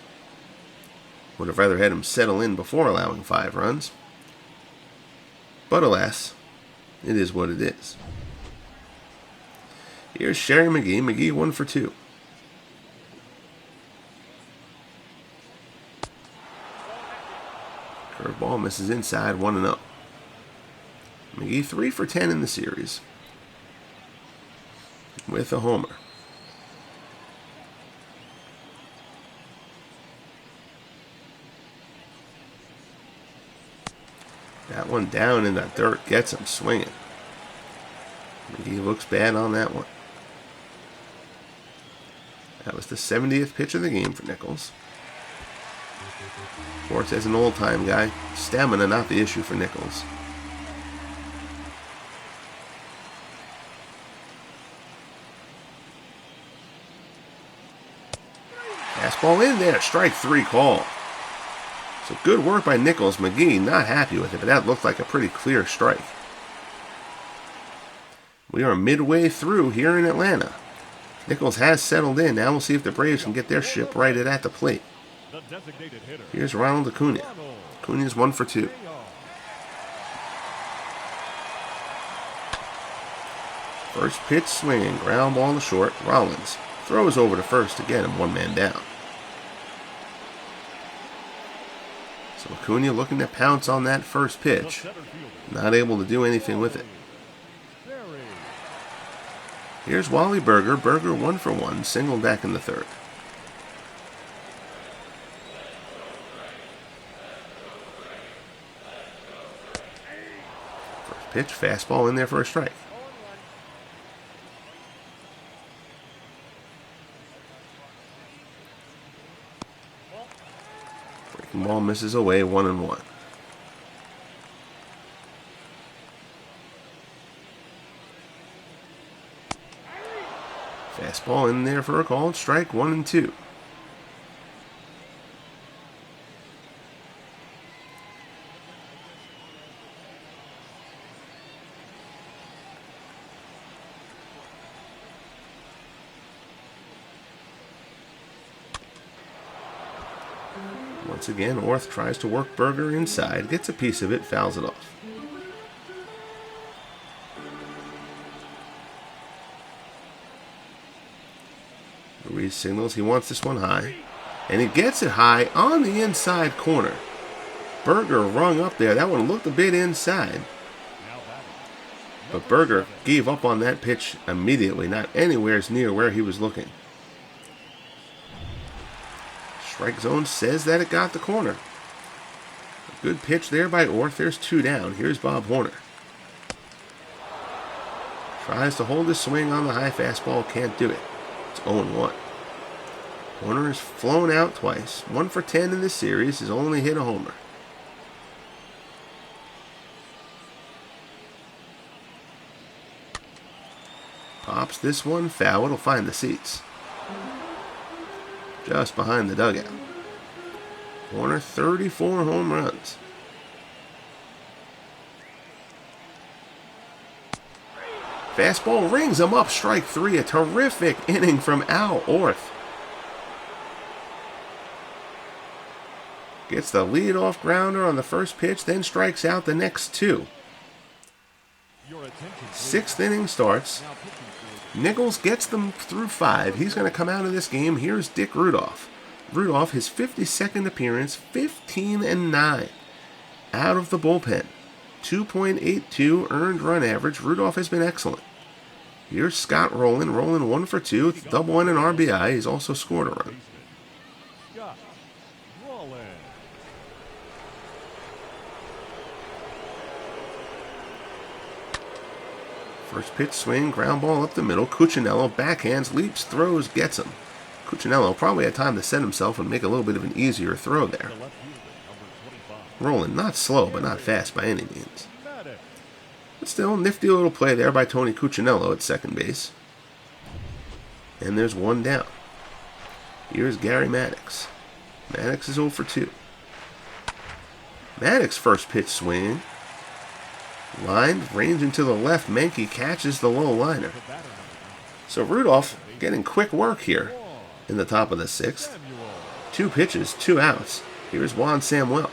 Would have rather had him settle in before allowing 5 runs. But alas, it is what it is. Here's Sherry McGee. McGee 1 for 2. Curveball misses inside, 1-0. McGee 3 for 10 in the series. With a homer. That one down in the dirt gets him swinging. McGee looks bad on that one. That was the 70th pitch of the game for Nichols. Of course, as an old-time guy, stamina not the issue for Nichols. Fastball in there, strike 3 call. So good work by Nichols. McGee not happy with it, but that looked like a pretty clear strike. We are midway through here in Atlanta. Nichols has settled in. Now we'll see if the Braves can get their ship righted at the plate. Here's Ronald Acuna. Acuna's 1 for 2. First pitch swinging, ground ball to short. Rollins throws over to first to get him, 1 man down. So Acuna looking to pounce on that first pitch. Not able to do anything with it. Here's Wally Berger. Berger 1 for 1, single back in the third. First pitch, fastball in there for a strike. Breaking ball misses away, 1-1. Fastball in there for a called strike, 1-2. Once again, Orth tries to work Berger inside, gets a piece of it, fouls it off. Ruiz signals he wants this one high, and he gets it high on the inside corner. Berger rung up there. That one looked a bit inside, but Berger gave up on that pitch immediately, not anywhere near where he was looking. Strike zone says that it got the corner. Good pitch there by Orth. There's 2 down. Here's Bob Horner. Tries to hold his swing on the high fastball. Can't do it. It's 0-1. Horner has flown out twice. 1 for 10 in this series. Has only hit a homer. Pops this one foul. It'll find the seats. Just behind the dugout. Horner, 34 home runs. Fastball rings him up. Strike 3. A terrific inning from Al Orth. Gets the leadoff grounder on the first pitch, then strikes out the next 2. 6th inning starts. Nichols gets them through 5. He's going to come out of this game. Here's Dick Rudolph. Rudolph, his 52nd appearance, 15-9 out of the bullpen. 2.82 earned run average. Rudolph has been excellent. Here's Scott Rowland. Rowland 1 for 2, double and an RBI. He's also scored a run. First pitch swing, ground ball up the middle. Cuccinello backhands, leaps, throws, gets him. Cuccinello probably had time to set himself and make a little bit of an easier throw there. Rowland, not slow, but not fast by any means. But still, nifty little play there by Tony Cuccinello at second base. And there's 1 down. Here's Gary Maddox. Maddox is 0 for 2. Maddox first pitch swing. Lined, ranging to the left. Menke catches the low liner. So Rudolph getting quick work here in the top of the 6th. 2 pitches, 2 outs. Here's Juan Samuel.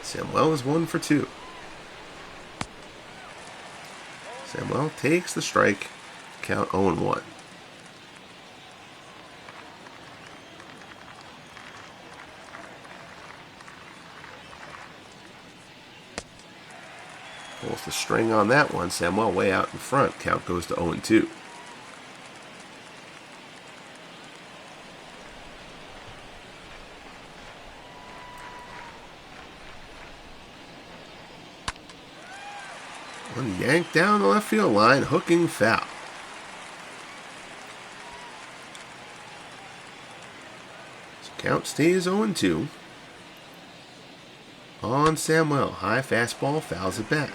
Samuel is 1 for 2. Samuel takes the strike. Count 0-1. Pulls the string on that one. Samuel way out in front. Count goes to 0-2. One yanked down the left field line. Hooking foul. So count stays 0-2. On Samuel. High fastball. Fouls it back.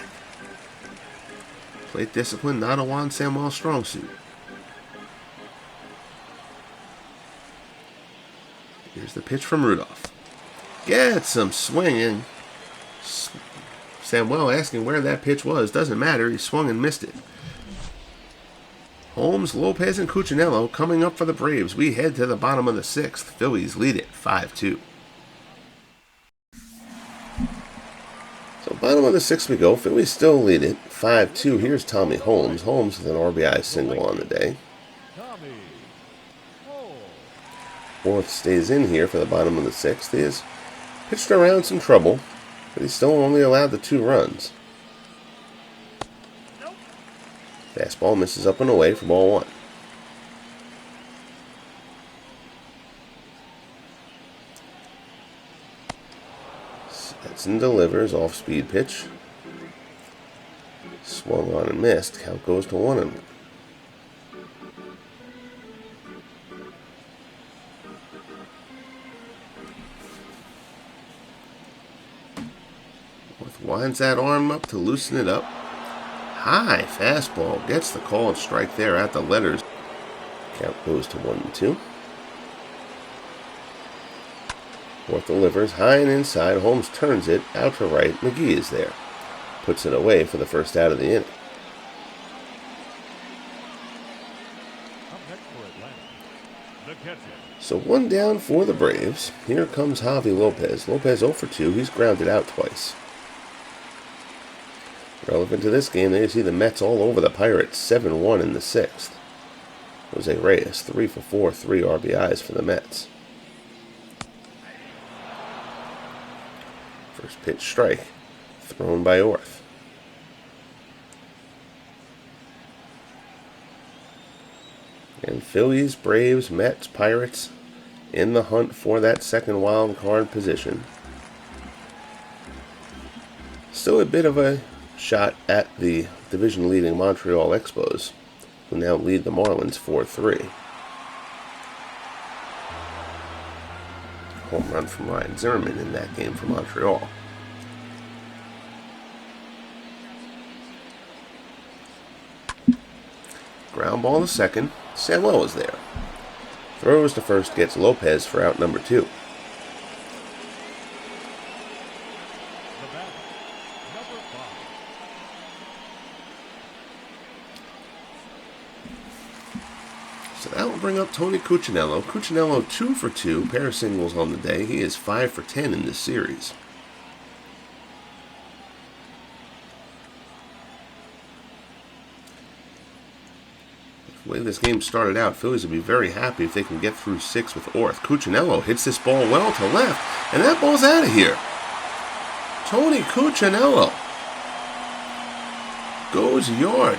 Plate discipline, not a Juan Samuel strong suit. Here's the pitch from Rudolph. Gets some swinging. Samuel asking where that pitch was. Doesn't matter. He swung and missed it. Holmes, Lopez, and Cuccinello coming up for the Braves. We head to the bottom of the 6th. Phillies lead it 5-2. So bottom of the 6th we go. Phillies still lead it 5-2. Here's Tommy Holmes. Holmes with an RBI single on the day. Orth stays in here for the bottom of the 6th. He has pitched around some trouble, but he's still only allowed the 2 runs. Fastball misses up and away for ball 1. Stetson delivers off-speed pitch. Swung on and missed. Count goes to 1-1. Winds that arm up to loosen it up. High fastball gets the called strike there at the letters. Count goes to 1-2. Orth delivers high and inside. Holmes turns it out to right. McGee is there. Puts it away for the first out of the inning. So 1 down for the Braves. Here comes Javi Lopez. Lopez 0 for 2. He's grounded out twice. Relevant to this game, they see the Mets all over the Pirates, 7-1 in the 6th. Jose Reyes, 3 for 4, 3 RBIs for the Mets. First pitch strike, thrown by Orth. And Phillies, Braves, Mets, Pirates, in the hunt for that second wild card position. Still a bit of a shot at the division-leading Montreal Expos, who now lead the Marlins 4-3. Home run from Ryan Zimmerman in that game for Montreal. Ground ball to second. Samuel is there. Throws to first, gets Lopez for out number 2. So that will bring up Tony Cuccinello. Cuccinello 2 for 2, pair of singles on the day. He is 5 for 10 in this series. The way this game started out, Phillies would be very happy if they can get through 6 with Orth. Cuccinello hits this ball well to left, and that ball's out of here. Tony Cuccinello goes yard.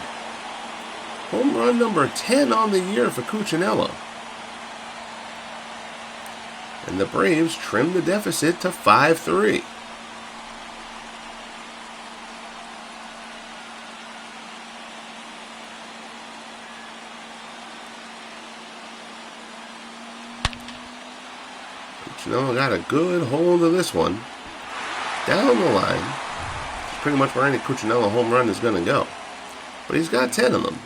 Home run number 10 on the year for Cuccinello. And the Braves trim the deficit to 5-3. Cuccinello got a good hold of this one. Down the line. It's pretty much where any Cuccinello home run is going to go. But he's got 10 of them.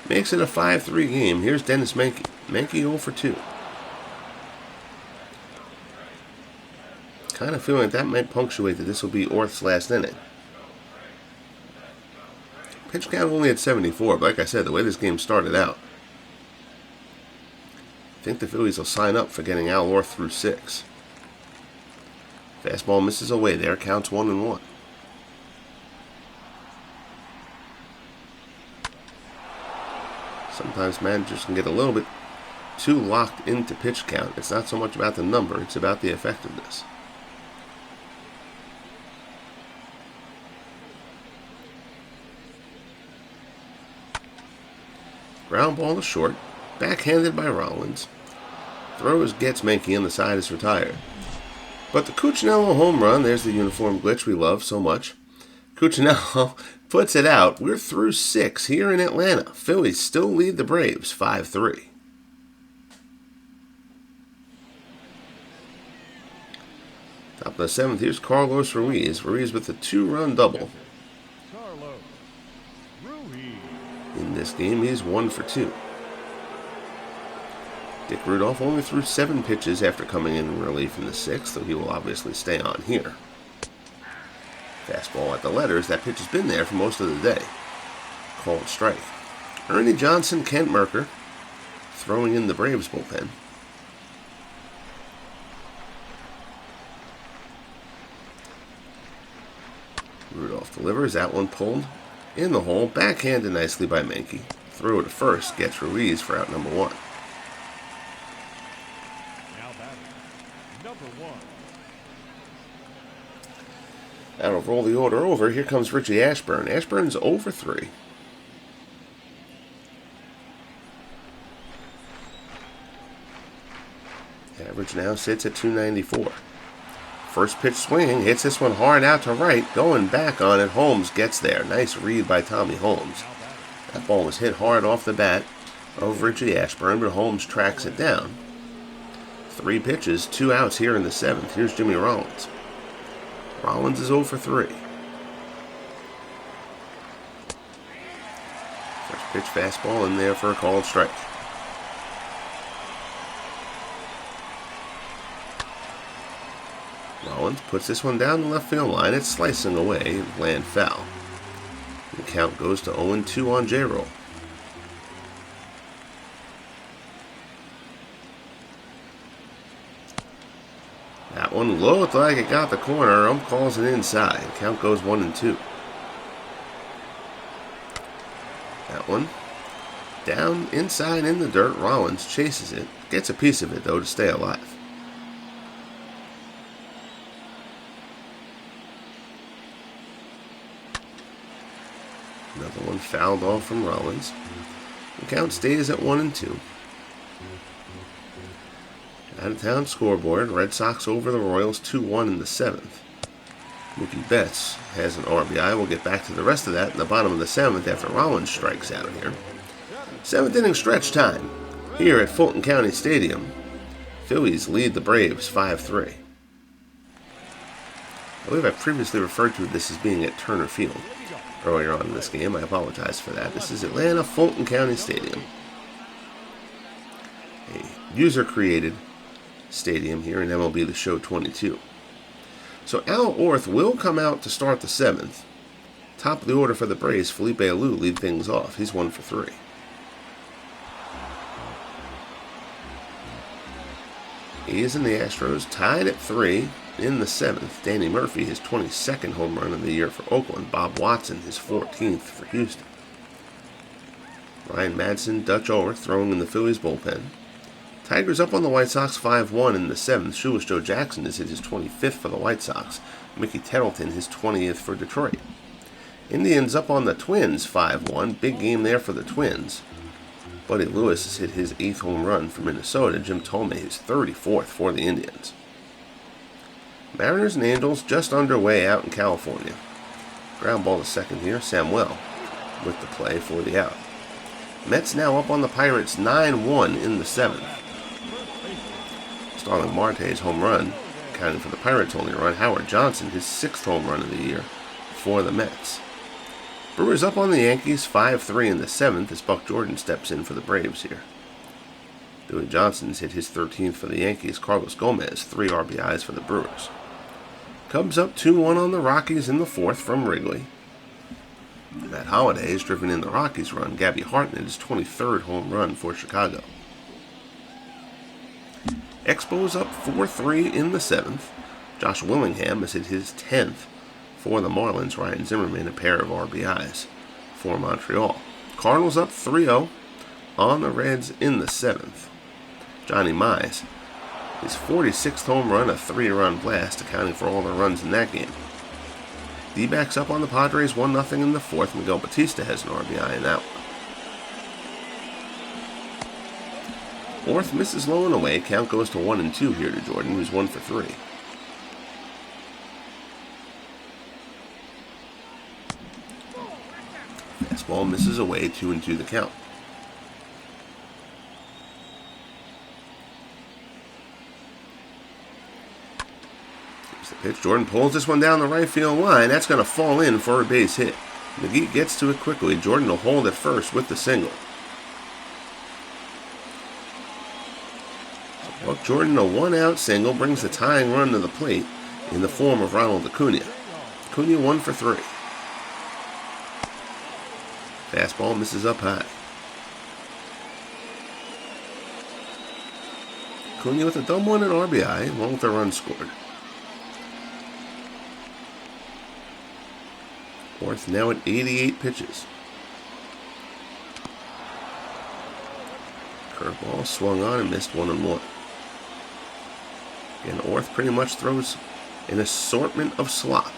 Makes it a 5-3 game. Here's Dennis Menke. Menke 0 for 2. Kind of feeling like that might punctuate that this will be Orth's last inning. Pitch count only at 74, but like I said, the way this game started out, I think the Phillies will sign up for getting Al Orth through 6. Fastball misses away there. Counts 1-1. Sometimes managers can get a little bit too locked into pitch count. It's not so much about the number, it's about the effectiveness. Ground ball to short, backhanded by Rollins. Throws, gets Menke, and the side is retired. But the Cuccinello home run, there's the uniform glitch we love so much. Cuccinello puts it out. We're through 6 here in Atlanta. Phillies still lead the Braves 5-3. Top of the 7th, here's Carlos Ruiz. Ruiz with a 2-run double. Carlos Ruiz. In this game, he's 1 for 2. Dick Rudolph only threw 7 pitches after coming in relief in the 6th, so he will obviously stay on here. Fastball at the letters. That pitch has been there for most of the day. Called strike. Ernie Johnson, Kent Merker throwing in the Braves bullpen. Rudolph delivers. That one pulled in the hole. Backhanded nicely by Menke. Throw to first. Gets Ruiz for out number 1. Now batting, number 1. That'll roll the order over. Here comes Richie Ashburn. Ashburn's 0 for 3. Average now sits at 294. First pitch swinging. Hits this one hard out to right. Going back on it. Holmes gets there. Nice read by Tommy Holmes. That ball was hit hard off the bat of Richie Ashburn, but Holmes tracks it down. 3 pitches, 2 outs here in the 7th. Here's Jimmy Rollins. Rollins is 0 for 3. First pitch fastball in there for a called strike. Rollins puts this one down the left field line. It's slicing away and land foul. The count goes to 0-2 on J-Roll. That one looked like it got the corner. Ump calls it inside. Count goes 1-2. That one down inside in the dirt. Rollins chases it. Gets a piece of it, though, to stay alive. Another one fouled off from Rollins. The count stays at 1-2. Out-of-town scoreboard. Red Sox over the Royals 2-1 in the 7th. Mookie Betts has an RBI. We'll get back to the rest of that in the bottom of the 7th after Rollins strikes out here. 7th inning stretch time here at Fulton County Stadium. Phillies lead the Braves 5-3. I believe I previously referred to this as being at Turner Field earlier on in this game. I apologize for that. This is Atlanta Fulton County Stadium. A user-created stadium here in MLB The Show 22. So Al Orth will come out to start the 7th. Top of the order for the Braves, Felipe Alou lead things off. He's 1 for 3. A's and the Astros tied at 3 in the 7th. Danny Murphy, his 22nd home run of the year for Oakland. Bob Watson, his 14th for Houston. Ryan Madsen, Dutch Ulrich throwing in the Phillies bullpen. Tigers up on the White Sox 5-1 in the 7th. Shoeless Joe Jackson has hit his 25th for the White Sox. Mickey Tettleton his 20th for Detroit. Indians up on the Twins 5-1. Big game there for the Twins. Buddy Lewis has hit his 8th home run for Minnesota. Jim Thome his 34th for the Indians. Mariners and Angels just underway out in California. Ground ball to second here. Samuel with the play for the out. Mets now up on the Pirates 9-1 in the 7th. Starling Marte's home run, counting for the Pirates' only run. Howard Johnson, his 6th home run of the year for the Mets. Brewers up on the Yankees 5-3 in the 7th as Buck Jordan steps in for the Braves here. Dewey Johnson's hit his 13th for the Yankees. Carlos Gomez, 3 RBIs for the Brewers. Cubs up 2-1 on the Rockies in the 4th from Wrigley. Matt Holliday has driven in the Rockies run. Gabby Hartnett his 23rd home run for Chicago. Expos up 4-3 in the 7th. Josh Willingham has hit his 10th for the Marlins. Ryan Zimmerman a pair of RBIs for Montreal. Cardinals up 3-0 on the Reds in the 7th. Johnny Mize, his 46th home run, a 3-run blast, accounting for all the runs in that game. D-backs up on the Padres 1-0 in the 4th. Miguel Batista has an RBI in that one. Orth misses low and away. Count goes to 1-2 here to Jordan, who's 1 for 3. Fastball misses away, 2-2 the count. Here's the pitch. Jordan pulls this one down the right field line. That's going to fall in for a base hit. McGee gets to it quickly. Jordan will hold at first with the single. Buck Jordan, a 1-out single, brings the tying run to the plate in the form of Ronald Acuna. Acuna 1 for 3. Fastball misses up high. Acuna with a double and an RBI, along with a run scored. Orth now at 88 pitches. Curveball swung on and missed 1-1. And Orth pretty much throws an assortment of slop.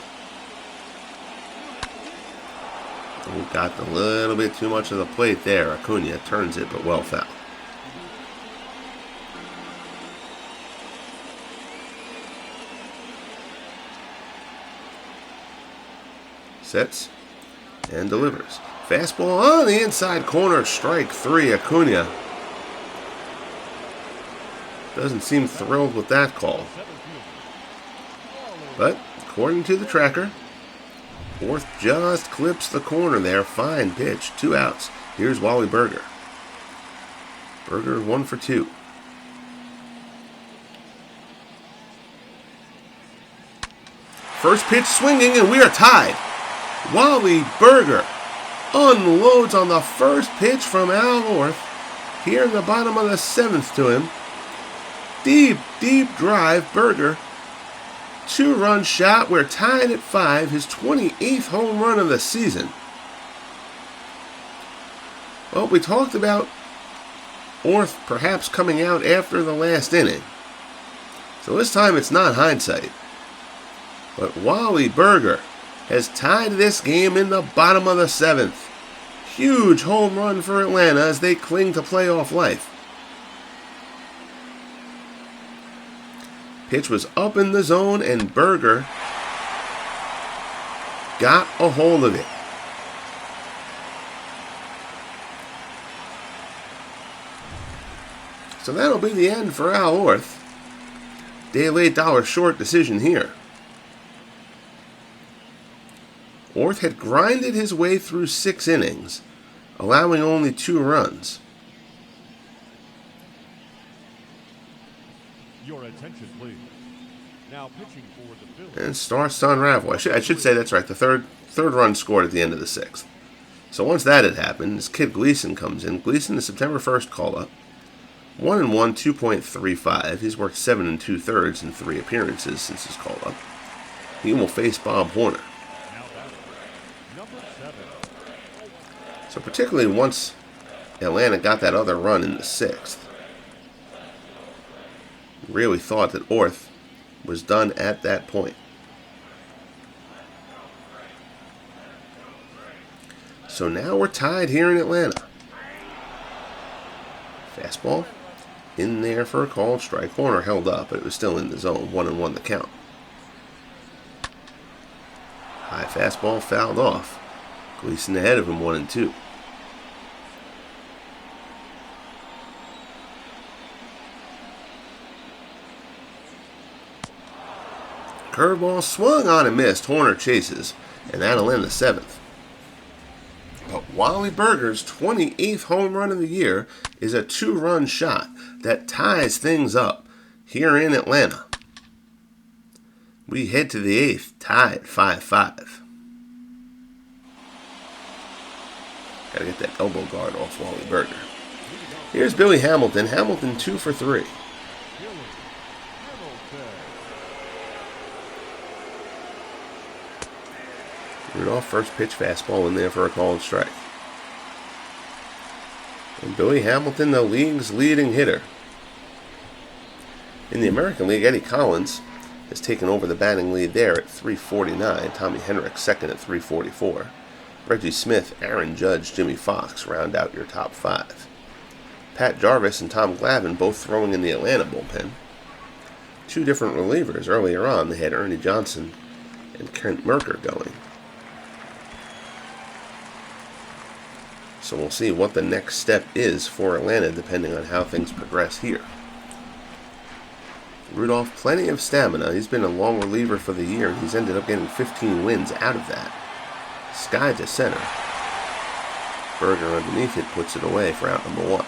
We got a little bit too much of the plate there. Acuna turns it, but well foul. Sets and delivers. Fastball on the inside corner, strike 3, Acuna. Doesn't seem thrilled with that call. But, according to the tracker, Orth just clips the corner there. Fine pitch. 2 outs. Here's Wally Berger. Berger 1 for 2. First pitch swinging, and we are tied. Wally Berger unloads on the first pitch from Al Orth. Here in the bottom of the 7th to him. Deep, deep drive. Berger, 2-run shot. We're tied at 5. His 28th home run of the season. Well, we talked about Orth perhaps coming out after the last inning. So this time it's not hindsight. But Wally Berger has tied this game in the bottom of the 7th. Huge home run for Atlanta as they cling to playoff life. Pitch was up in the zone, and Berger got a hold of it. So that'll be the end for Al Orth. Day late, dollar short decision here. Orth had grinded his way through 6 innings, allowing only 2 runs. Your attention, please. Now pitching for the Phillies. And starts to unravel. I should say that's right. The third run scored at the end of the 6th. So once that had happened, this kid Gleason comes in. Gleason, the September 1st call-up. 1-1, 2.35. He's worked 7 2/3 in 3 appearances since his call-up. He will face Bob Horner. So particularly once Atlanta got that other run in the 6th, really thought that Orth was done at that point. So now we're tied here in Atlanta. Fastball in there for a called strike. Horner held up, but it was still in the zone. 1-1 the count. High fastball fouled off. Gleason ahead of him, 1-2. Curveball swung on and missed. Horner chases, and that'll end the 7th. But Wally Berger's 28th home run of the year is a 2-run shot that ties things up here in Atlanta. We head to the 8th, tied 5-5. Got to get that elbow guard off Wally Berger. Here's Billy Hamilton. Hamilton 2 for 3. Rudolph, first pitch fastball in there for a called strike. And Billy Hamilton, the league's leading hitter. In the American League, Eddie Collins has taken over the batting lead there at 349. Tommy Henrich second at 344. Reggie Smith, Aaron Judge, Jimmy Fox round out your top 5. Pat Jarvis and Tom Glavine both throwing in the Atlanta bullpen. 2 different relievers earlier on. They had Ernie Johnson and Kent Merker going. So we'll see what the next step is for Atlanta depending on how things progress here. Rudolph, plenty of stamina. He's been a long reliever for the year, and he's ended up getting 15 wins out of that. Sky to center. Berger underneath it puts it away for out number 1.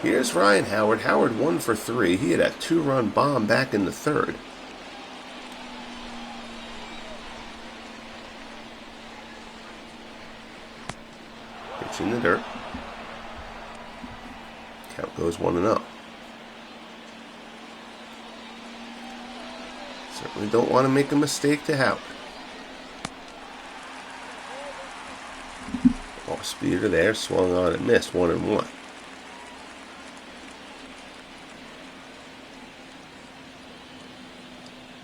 Here's Ryan Howard. Howard 1 for 3. He had a 2-run bomb back in the 3rd. Pitch in the dirt. Count goes 1-0. Certainly don't want to make a mistake to Howard. Off speeder there, swung on and missed. 1-1.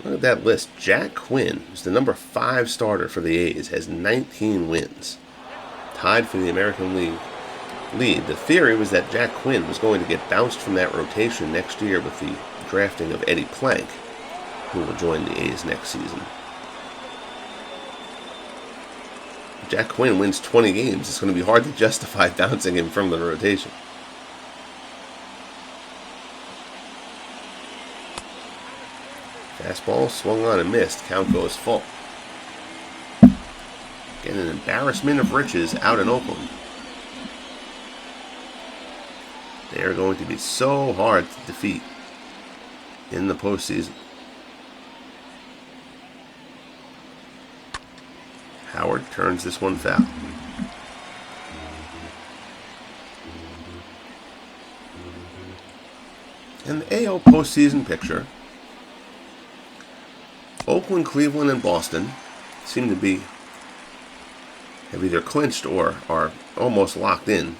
Look at that list. Jack Quinn, who's the number 5 starter for the A's, has 19 wins. Tied for the American League lead. The theory was that Jack Quinn was going to get bounced from that rotation next year with the drafting of Eddie Plank, who will join the A's next season. If Jack Quinn wins 20 games, it's going to be hard to justify bouncing him from the rotation. Fastball swung on and missed. Count goes full. Again, an embarrassment of riches out in Oakland. They are going to be so hard to defeat in the postseason. Howard turns this one foul. And the AL postseason picture. Oakland, Cleveland, and Boston seem to have either clinched or are almost locked in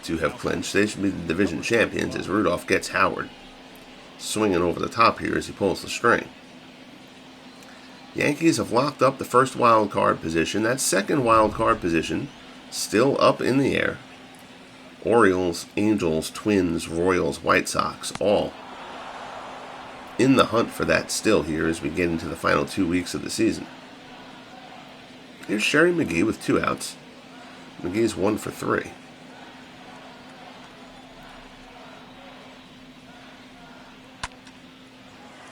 to have clinched. They should be the division champions as Rudolph gets Howard swinging over the top here as he pulls the string. Yankees have locked up the first wild card position. That second wild card position still up in the air. Orioles, Angels, Twins, Royals, White Sox, all in the hunt for that still here as we get into the final 2 weeks of the season. Here's Sherry McGee with 2 outs. McGee's 1 for 3.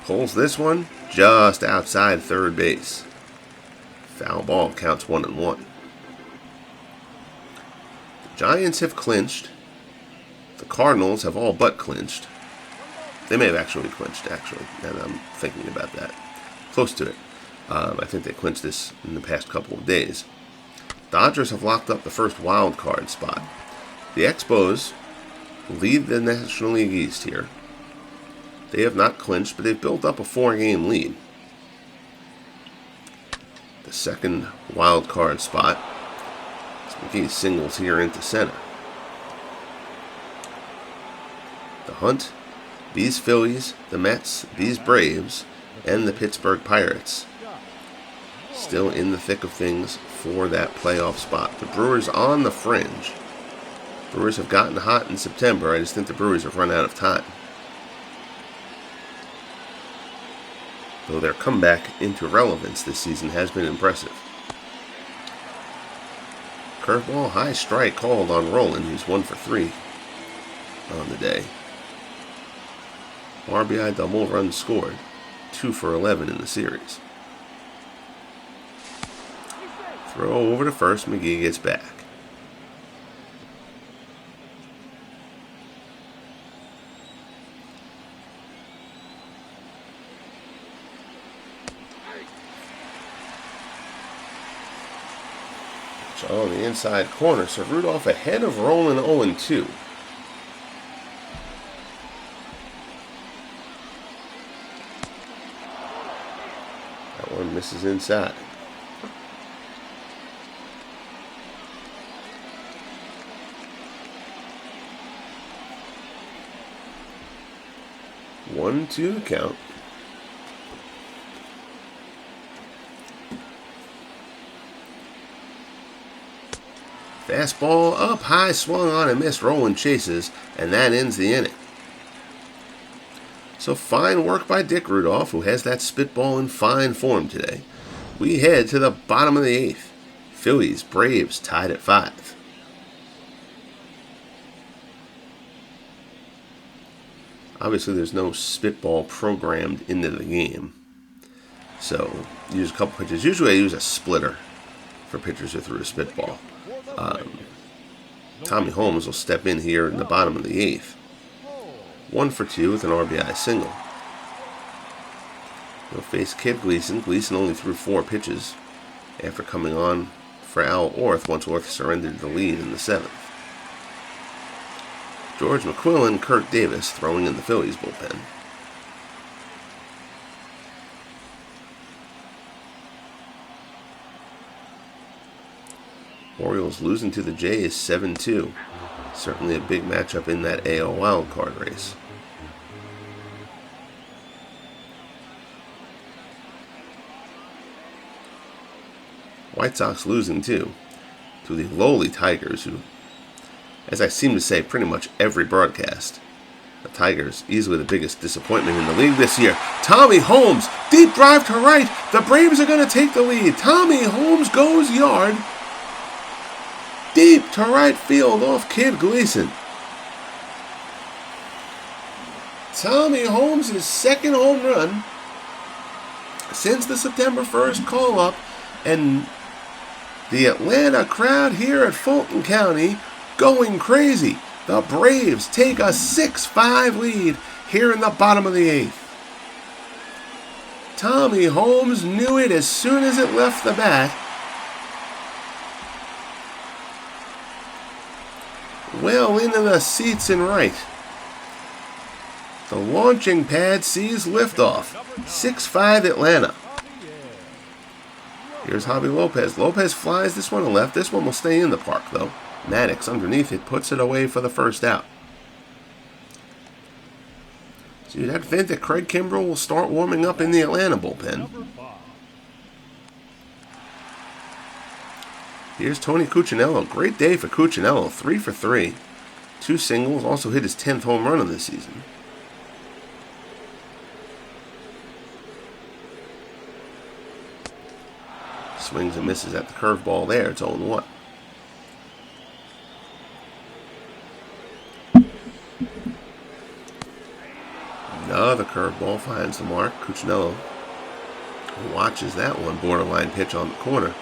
Pulls this one just outside third base. Foul ball, counts 1-1. The Giants have clinched. The Cardinals have all but clinched. They may have actually clinched, now that I'm thinking about that. Close to it. I think they clinched this in the past couple of days. Dodgers have locked up the first wild card spot. The Expos lead the National League East here. They have not clinched, but they've built up a 4-game lead. The second wild card spot. McGee singles here into center. The hunt, these Phillies, the Mets, these Braves, and the Pittsburgh Pirates still in the thick of things for that playoff spot. The Brewers on the fringe. Brewers have gotten hot in September. I just think the Brewers have run out of time. Though their comeback into relevance this season has been impressive. Curveball, high strike called on Roland, who's 1 for 3 on the day. RBI double, runs scored. 2 for 11 in the series. Throw over to first, McGee gets back. On the inside corner, so Rudolph ahead of Roland 0-2. That one misses inside. One, two count. Fastball up high, swung on and missed. Roland chases, and that ends the inning. So fine work by Dick Rudolph, who has that spitball in fine form today. We head to the bottom of the 8th. Phillies, Braves tied at 5. Obviously, there's no spitball programmed into the game. So, use a couple pitches. Usually I use a splitter for pitchers who threw a spitball. Tommy Holmes will step in here in the bottom of the 8th. 1 for 2 with an RBI single. He'll face Kid Gleason. Gleason only threw 4 pitches after coming on for Al Orth once Orth surrendered the lead in the 7th. George McQuillan, Kurt Davis throwing in the Phillies bullpen. Orioles losing to the Jays 7-2. Certainly a big matchup in that AL wildcard race. White Sox losing too to the lowly Tigers, who, as I seem to say pretty much every broadcast, the Tigers easily the biggest disappointment in the league this year. Tommy Holmes, deep drive to right. The Braves are going to take the lead. Tommy Holmes goes yard. Deep to right field off Kid Gleason. Tommy Holmes' second home run since the September 1st call-up, and the Atlanta crowd here at Fulton County going crazy. The Braves take a 6-5 lead here in the bottom of the 8th. Tommy Holmes knew it as soon as it left the bat. Well into the seats and right. The launching pad sees liftoff. 6-5 Atlanta. Here's Javi Lopez. Lopez flies this one to left. This one will stay in the park, though. Maddox underneath it puts it away for the first out. So you'd have to think that Craig Kimbrell will start warming up in the Atlanta bullpen. Here's Tony Cuccinello. Great day for Cuccinello. 3 for 3. 2 singles. Also hit his 10th home run of the season. Swings and misses at the curveball there. It's 0-1. Another curveball finds the mark. Cuccinello watches that one. Borderline pitch on the corner.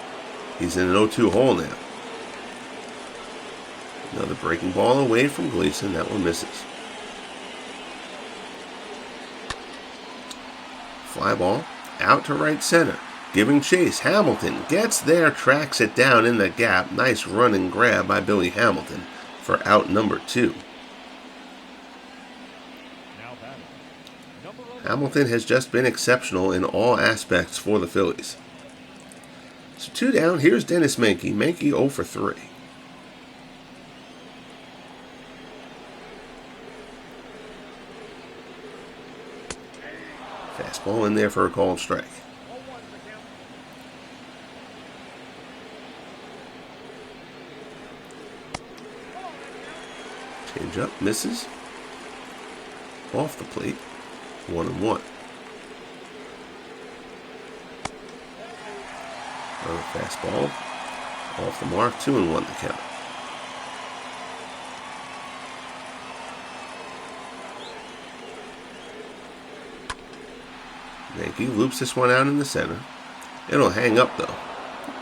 He's in an 0-2 hole now. Another breaking ball away from Gleason. That one misses. Fly ball out to right center. Giving chase. Hamilton gets there, tracks it down in the gap. Nice run and grab by Billy Hamilton for out number 2. Hamilton has just been exceptional in all aspects for the Phillies. So 2 down. Here's Dennis Menke. Menke 0 for 3. Fastball in there for a called strike. Change up, misses. Off the plate. 1-1. Another fastball. Off the mark. 2-1 the count. Menke loops this one out in the center. It'll hang up though.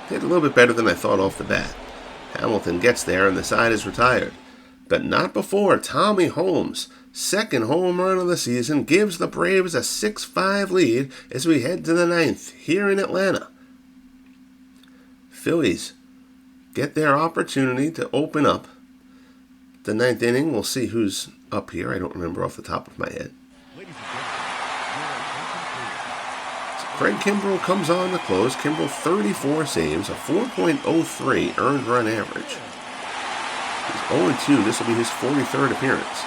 Did a little bit better than I thought off the bat. Hamilton gets there and the side is retired. But not before Tommy Holmes, second home run of the season, gives the Braves a 6-5 lead as we head to the 9th here in Atlanta. Phillies get their opportunity to open up the 9th inning. We'll see who's up here. I don't remember off the top of my head. So Craig Kimbrell comes on to close. Kimbrell 34 saves, a 4.03 earned run average. He's 0-2. This will be his 43rd appearance.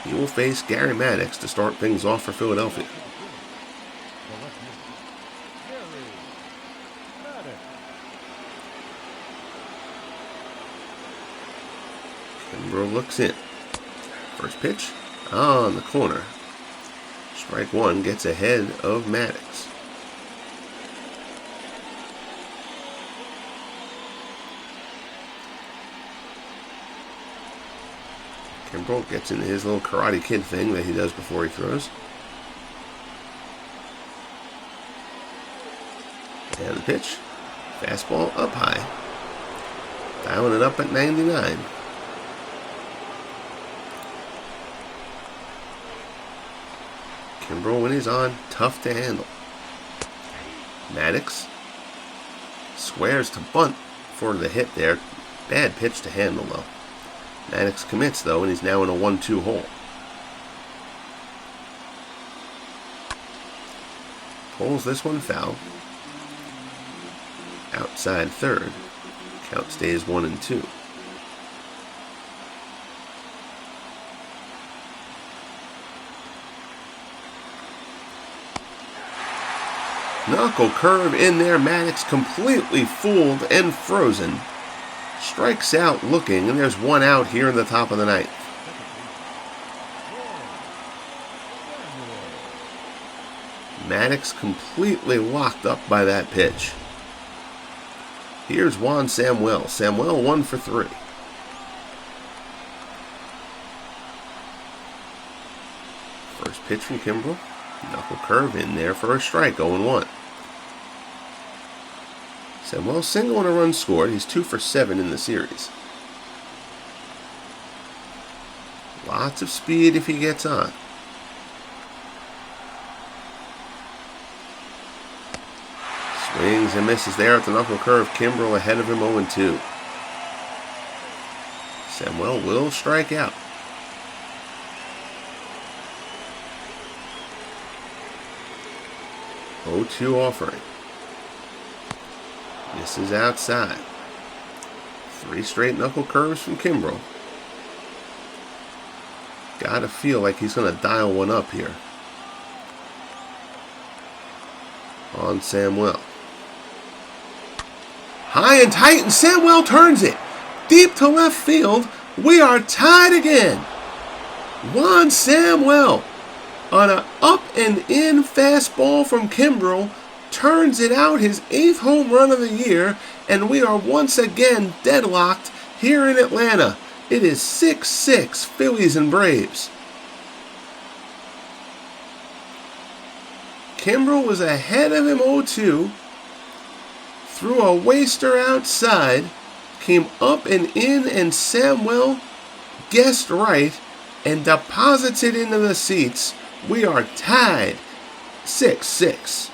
He will face Gary Maddox to start things off for Philadelphia. Kimbrell looks in. First pitch on the corner. Strike 1 gets ahead of Maddox. Kimbrell gets into his little Karate Kid thing that he does before he throws. And the pitch. Fastball up high. Dialing it up at 99. Kimbrell, when he's on, tough to handle. Maddox squares to bunt for the hit there. Bad pitch to handle, though. Maddox commits, though, and he's now in a 1-2 hole. Pulls this one foul. Outside third. Count stays 1-2. Knuckle curve in there. Maddox completely fooled and frozen. Strikes out looking, and there's one out here in the top of the 9th. Maddox completely locked up by that pitch. Here's Juan Samuel. Samuel 1 for 3. First pitch from Kimbrell. Knuckle curve in there for a strike, 0-1. Samuel single and a run scored. He's 2 for 7 in the series. Lots of speed if he gets on. Swings and misses there at the knuckle curve. Kimbrell ahead of him 0-2. Samuel will strike out. (0-2) offering. Misses outside. 3 straight knuckle curves from Kimbrell. Gotta feel like he's going to dial one up here. On Samuel. High and tight, and Samuel turns it. Deep to left field. We are tied again. Juan Samuel on an up and in fastball from Kimbrel turns it out, his 8th home run of the year, and we are once again deadlocked here in Atlanta. It is 6-6 Phillies and Braves. Kimbrel was ahead of him 0-2, threw a waster outside, came up and in, and Samuel guessed right and deposits it into the seats. We are tied 6-6.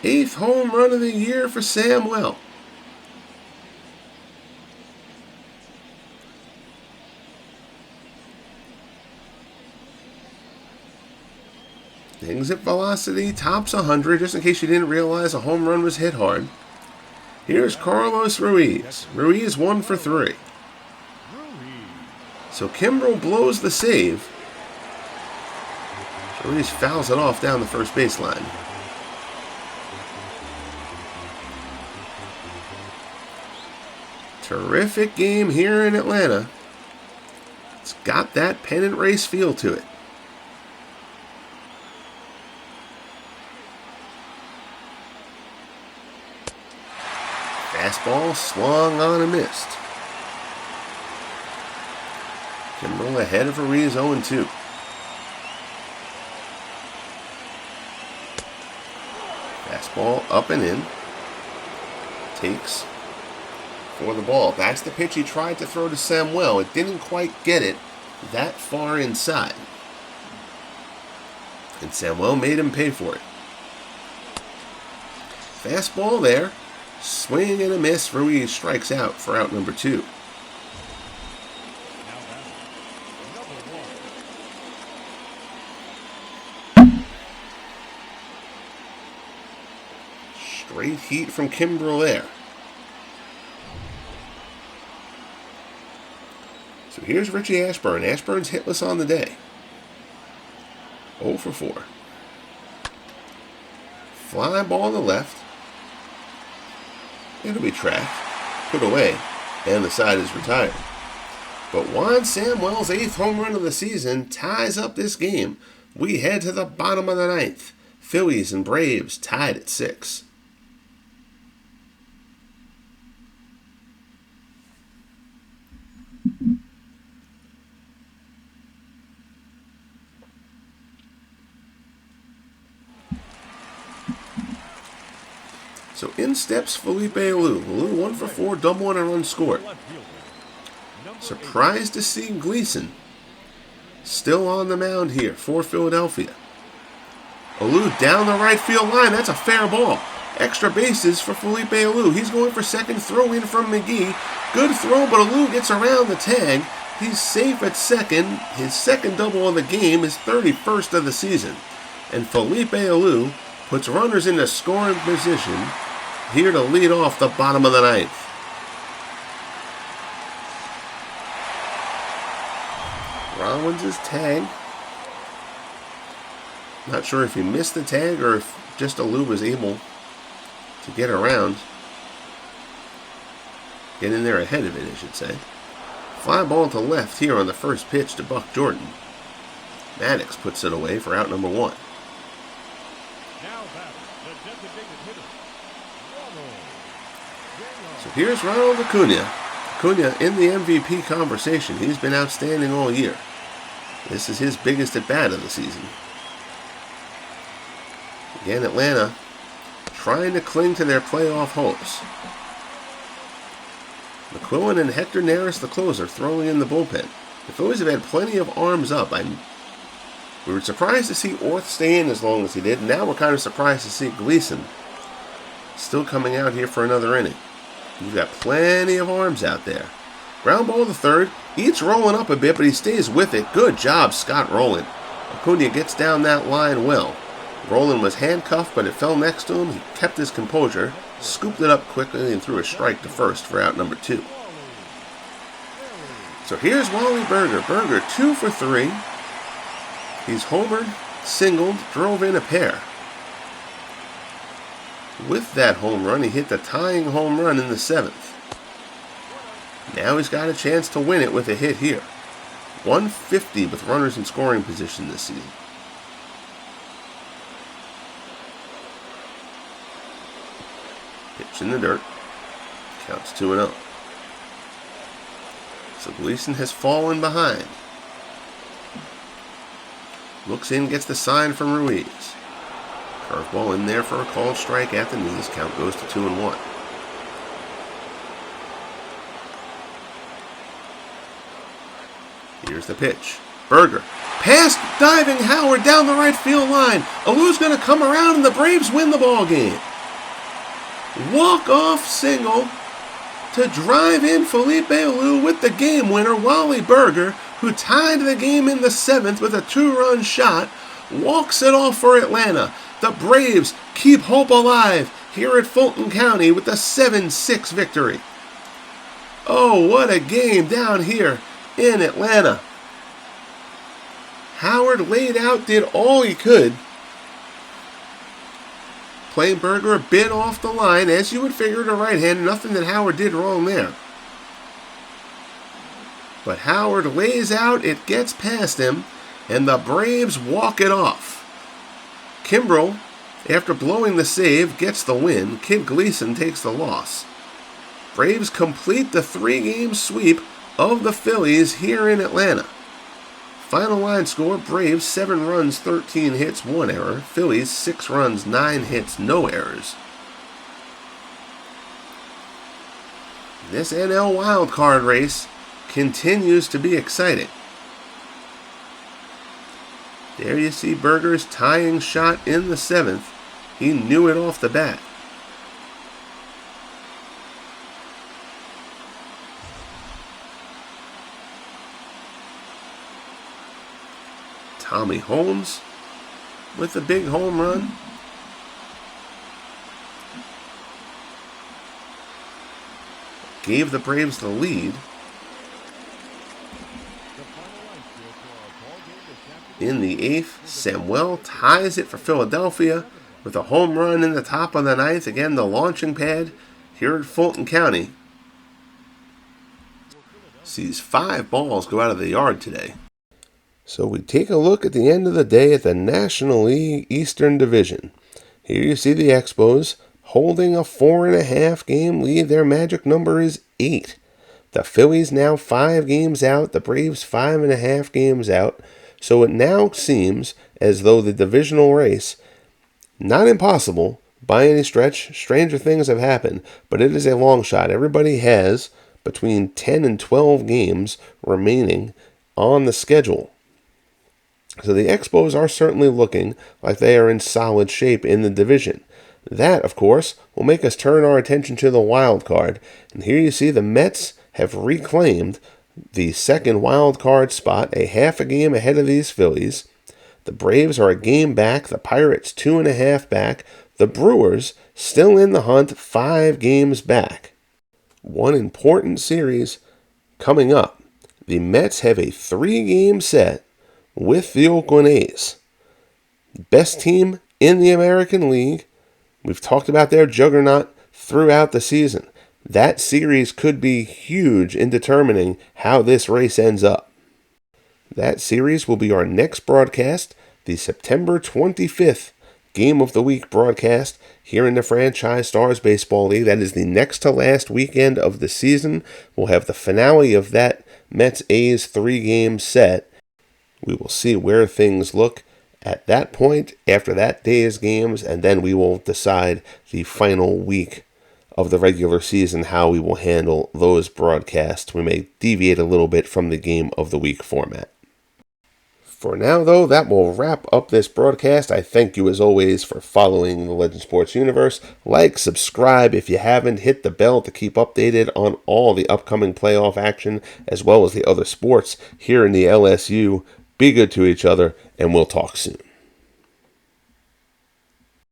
8th home run of the year for Samuel. Exit velocity tops 100, just in case you didn't realize a home run was hit hard. Here's Carlos Ruiz. Ruiz 1 for 3. So Kimbrel blows the save. Ruiz fouls it off down the first baseline. Terrific game here in Atlanta. It's got that pennant race feel to it. Fastball swung on and missed. Kimbrel ahead of Ruiz 0-2. Fastball up and in. Takes for the ball. That's the pitch he tried to throw to Samuel. It didn't quite get it that far inside. And Samuel made him pay for it. Fastball there. Swing and a miss. Ruiz strikes out for out number 2. Straight heat from Kimbrel there. So here's Richie Ashburn. Ashburn's hitless on the day. 0 for 4. Fly ball to left. It'll be tracked, put away, and the side is retired. But Juan Samuel's 8th home run of the season ties up this game. We head to the bottom of the 9th. Phillies and Braves tied at 6. So in steps Felipe Alou. Alou 1 for 4, double and a run scored. Surprised to see Gleason still on the mound here for Philadelphia. Alou down the right field line. That's a fair ball. Extra bases for Felipe Alou. He's going for second, throw in from McGee. Good throw, but Alou gets around the tag. He's safe at second. His second double of the game, his 31st of the season. And Felipe Alou puts runners into scoring position here to lead off the bottom of the 9th. Rollins' tag. Not sure if he missed the tag or if just Alou was able to get around. Get in there ahead of it, I should say. Fly ball to left here on the first pitch to Buck Jordan. Maddox puts it away for out number 1. So here's Ronald Acuna. Acuna in the MVP conversation. He's been outstanding all year. This is his biggest at-bat of the season. Again, Atlanta trying to cling to their playoff hopes. McQuillan and Hector Neris, the closer, throwing in the bullpen. The Phillies have had plenty of arms up. We were surprised to see Orth stay in as long as he did. Now we're kind of surprised to see Gleason still coming out here for another inning. You've got plenty of arms out there. Ground ball to third. Eats rolling up a bit, but he stays with it. Good job, Scott Rowland. Acuna gets down that line well. Rowland was handcuffed, but it fell next to him. He kept his composure, scooped it up quickly, and threw a strike to first for out number 2. So here's Wally Berger. Berger 2 for 3. He's homered, singled, drove in a pair. With that home run, he hit the tying home run in the 7th. Now he's got a chance to win it with a hit here. 150 with runners in scoring position this season. Pitch in the dirt. Counts 2-0. So Gleason has fallen behind. Looks in, gets the sign from Ruiz. Curveball in there for a called strike at the knees. Count goes to 2-1. Here's the pitch. Berger. Past diving Howard down the right field line. Alou's going to come around and the Braves win the ball game. Walk-off single to drive in Felipe Alou with the game winner, Wally Berger, who tied the game in the 7th with a 2-run shot, walks it off for Atlanta. The Braves keep hope alive here at Fulton County with a 7-6 victory. Oh, what a game down here in Atlanta. Howard laid out, did all he could. Playing Berger a bit off the line, as you would figure to right hand. Nothing that Howard did wrong there. But Howard lays out, it gets past him, and the Braves walk it off. Kimbrel, after blowing the save, gets the win. Kid Gleason takes the loss. Braves complete the 3-game sweep of the Phillies here in Atlanta. Final line score, Braves 7 runs, 13 hits, 1 error. Phillies 6 runs, 9 hits, no errors. This NL wildcard race continues to be exciting. There you see Berger's tying shot in the 7th. He knew it off the bat. Tommy Holmes with a big home run. Gave the Braves the lead. In the 8th, Samuel ties it for Philadelphia with a home run in the top of the 9th. Again, the launching pad here at Fulton County. Sees 5 balls go out of the yard today. So we take a look at the end of the day at the National League Eastern Division. Here you see the Expos holding a 4.5 game lead. Their magic number is 8. The Phillies now 5 games out. The Braves 5.5 games out. So it now seems as though the divisional race, not impossible by any stretch. Stranger things have happened, but it is a long shot. Everybody has between 10 and 12 games remaining on the schedule. So the Expos are certainly looking like they are in solid shape in the division. That, of course, will make us turn our attention to the wild card. And here you see the Mets have reclaimed the second wild card spot, a half a game ahead of these Phillies. The Braves are a game back. The Pirates 2.5 back. The Brewers still in the hunt, 5 games back. One important series coming up. The Mets have a 3-game set with the Oakland A's. Best team in the American League. We've talked about their juggernaut throughout the season. That series could be huge in determining how this race ends up. That series will be our next broadcast, the September 25th Game of the Week broadcast here in the Franchise Stars Baseball League. That is the next to last weekend of the season. We'll have the finale of that Mets-A's 3-game set. We will see where things look at that point after that day's games, and then we will decide the final week of the regular season how we will handle those broadcasts. We may deviate a little bit from the Game of the Week format. For now, though, that will wrap up this broadcast. I thank you, as always, for following the Legend Sports Universe. Like, subscribe if you haven't. Hit the bell to keep updated on all the upcoming playoff action, as well as the other sports here in the LSU. Be good to each other, and we'll talk soon.